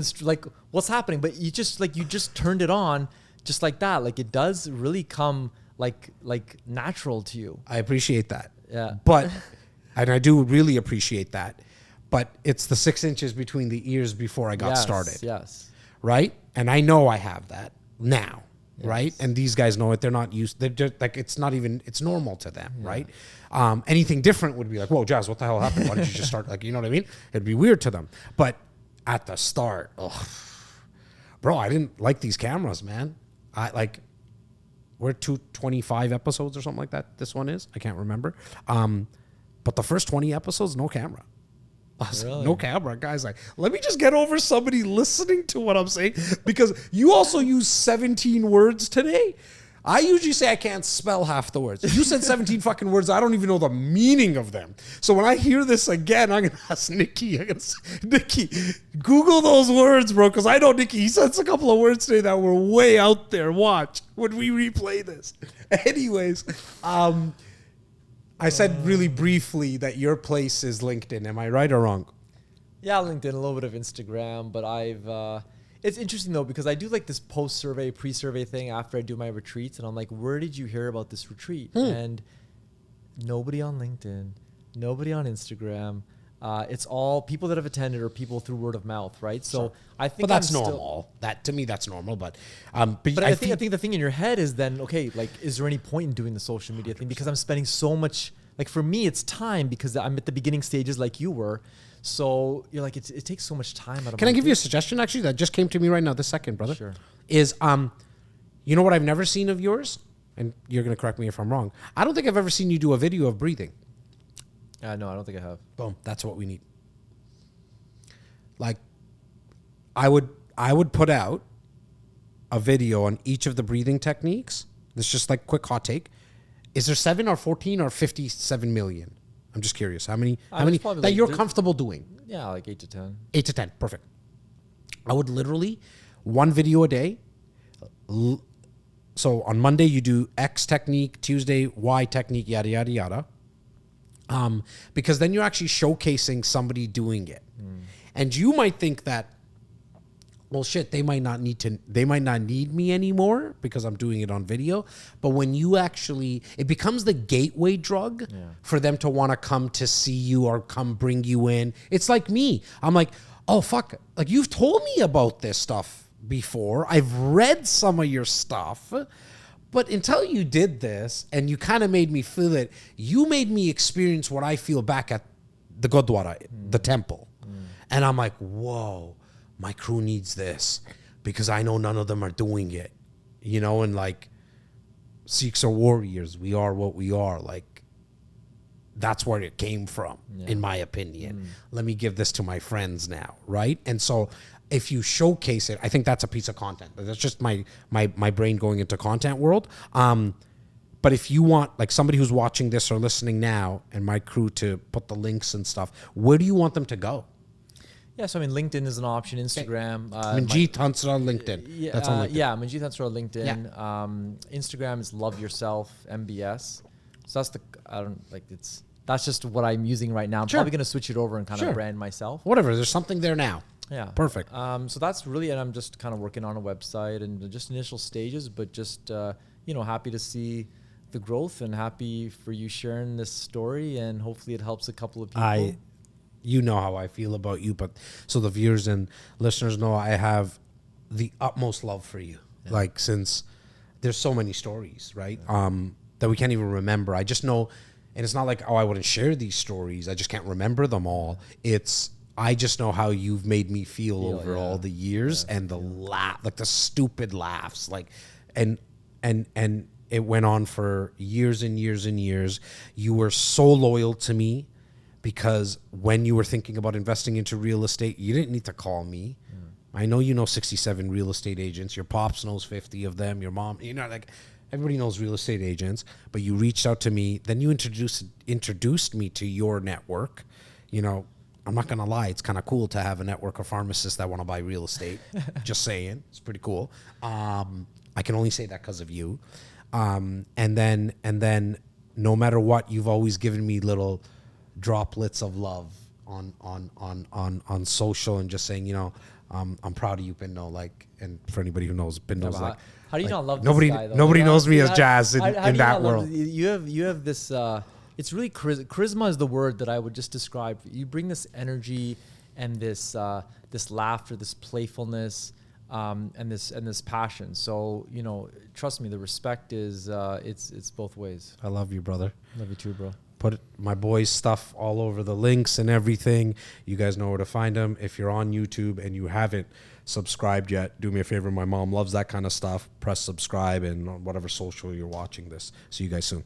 what's happening? But you just turned it on just like that. Like, it does really come like natural to you. I appreciate that. Yeah. But, and I do really appreciate that. But it's the 6 inches between the ears before I got started. Yes. Right? And I know I have that now. Yes. Right? And these guys know it. They're not used. They're just like, it's normal to them. Yeah. Right? Anything different would be like, whoa, Jas, what the hell happened? Why did you just start? Like, you know what I mean? It'd be weird to them. But at the start, bro, I didn't like these cameras, man. We're 225 episodes or something like that. This one is, I can't remember. But the first 20 episodes, no camera. Really? No camera. Guys, like, let me just get over somebody listening to what I'm saying, because you also use 17 words today. I usually say I can't spell half the words. You said 17 fucking words. I don't even know the meaning of them. So when I hear this again, I'm going to ask Nikki. Nikki, Google those words, bro, because I know Nikki, he said a couple of words today that were way out there. Watch when we replay this. Anyways, I said really briefly that your place is LinkedIn. Am I right or wrong? Yeah, LinkedIn, a little bit of Instagram, but it's interesting though, because I do like this post-survey, pre-survey thing after I do my retreats, and I'm like, where did you hear about this retreat? And nobody on LinkedIn, nobody on Instagram. It's all people that have attended or people through word of mouth, right? So I think, but that's normal. That to me, that's normal. But I think the thing in your head is then, okay, like, is there any point in doing the social media thing? Because I'm spending so much. Like, for me, it's time, because I'm at the beginning stages like you were. So you're like, it takes so much time out of. Can I give you a suggestion actually that just came to me right now? This second, brother. Sure. Is you know what I've never seen of yours, and you're gonna correct me if I'm wrong. I don't think I've ever seen you do a video of breathing. No, I don't think I have. Boom. That's what we need. Like, I would put out a video on each of the breathing techniques. This is just like quick hot take. Is there 7 or 14 or 57 million? I'm just curious. How many that you're comfortable doing? Yeah, like 8 to 10. 8 to 10. Perfect. I would literally one video a day. So on Monday you do X technique, Tuesday Y technique, yada, yada, yada. Because then you're actually showcasing somebody doing it. And you might think that, well, shit, they might not need me anymore because I'm doing it on video. But when you actually, it becomes the gateway drug for them to want to come to see you or come bring you in. It's like me. I'm like, oh, fuck. Like, you've told me about this stuff before. I've read some of your stuff. But until you did this and you kind of made me feel it, you made me experience what I feel back at the Gurdwara, the temple. And I'm like, whoa, my crew needs this because I know none of them are doing it. You know, and like, Sikhs are warriors. We are what we are. Like, that's where it came from, in my opinion. Let me give this to my friends now, right? And so if you showcase it, I think that's a piece of content. That's just my brain going into content world. But if you want, like, somebody who's watching this or listening now and my crew to put the links and stuff, where do you want them to go? Yeah, so I mean, LinkedIn is an option. Instagram. Manjit Hansra on LinkedIn. That's on LinkedIn. Yeah, Manjit Hansra on LinkedIn. Yeah. Instagram is Love Yourself MBS. So that's just what I'm using right now. I'm probably going to switch it over and kind of brand myself. Whatever. There's something there now. Yeah. Perfect. So that's really, and I'm just kind of working on a website and just initial stages, but just, happy to see the growth and happy for you sharing this story, and hopefully it helps a couple of people. You know how I feel about you, but so the viewers and listeners know I have the utmost love for you. Yeah. Like, since there's so many stories, right? That we can't even remember. I just know, and it's not like, oh, I wouldn't share these stories. I just can't remember them all. I just know how you've made me feel over all the years, and the laugh, like the stupid laughs, like, and it went on for years and years and years. You were so loyal to me. Because when you were thinking about investing into real estate, you didn't need to call me. I know you know 67 real estate agents. Your pops knows 50 of them. Your mom, like, everybody knows real estate agents. But you reached out to me. Then you introduced me to your network. You know, I'm not going to lie. It's kind of cool to have a network of pharmacists that want to buy real estate. Just saying. It's pretty cool. I can only say that because of you. And then no matter what, you've always given me little droplets of love on social, and just saying, you know, I'm proud of you, Pindo. Like, and for anybody who knows, Pindo's like, how do you like, not love nobody? this guy, though? Nobody You know? knows me as How- Jas in how do you that not love world. this? You have this. It's really charisma is the word that I would just describe. You bring this energy and this laughter, this playfulness, and this passion. So, you know, trust me, the respect is it's both ways. I love you, brother. Love you too, bro. Put my boys' stuff all over the links and everything. You guys know where to find them. If you're on YouTube and you haven't subscribed yet, do me a favor. My mom loves that kind of stuff. Press subscribe and on whatever social you're watching this. See you guys soon.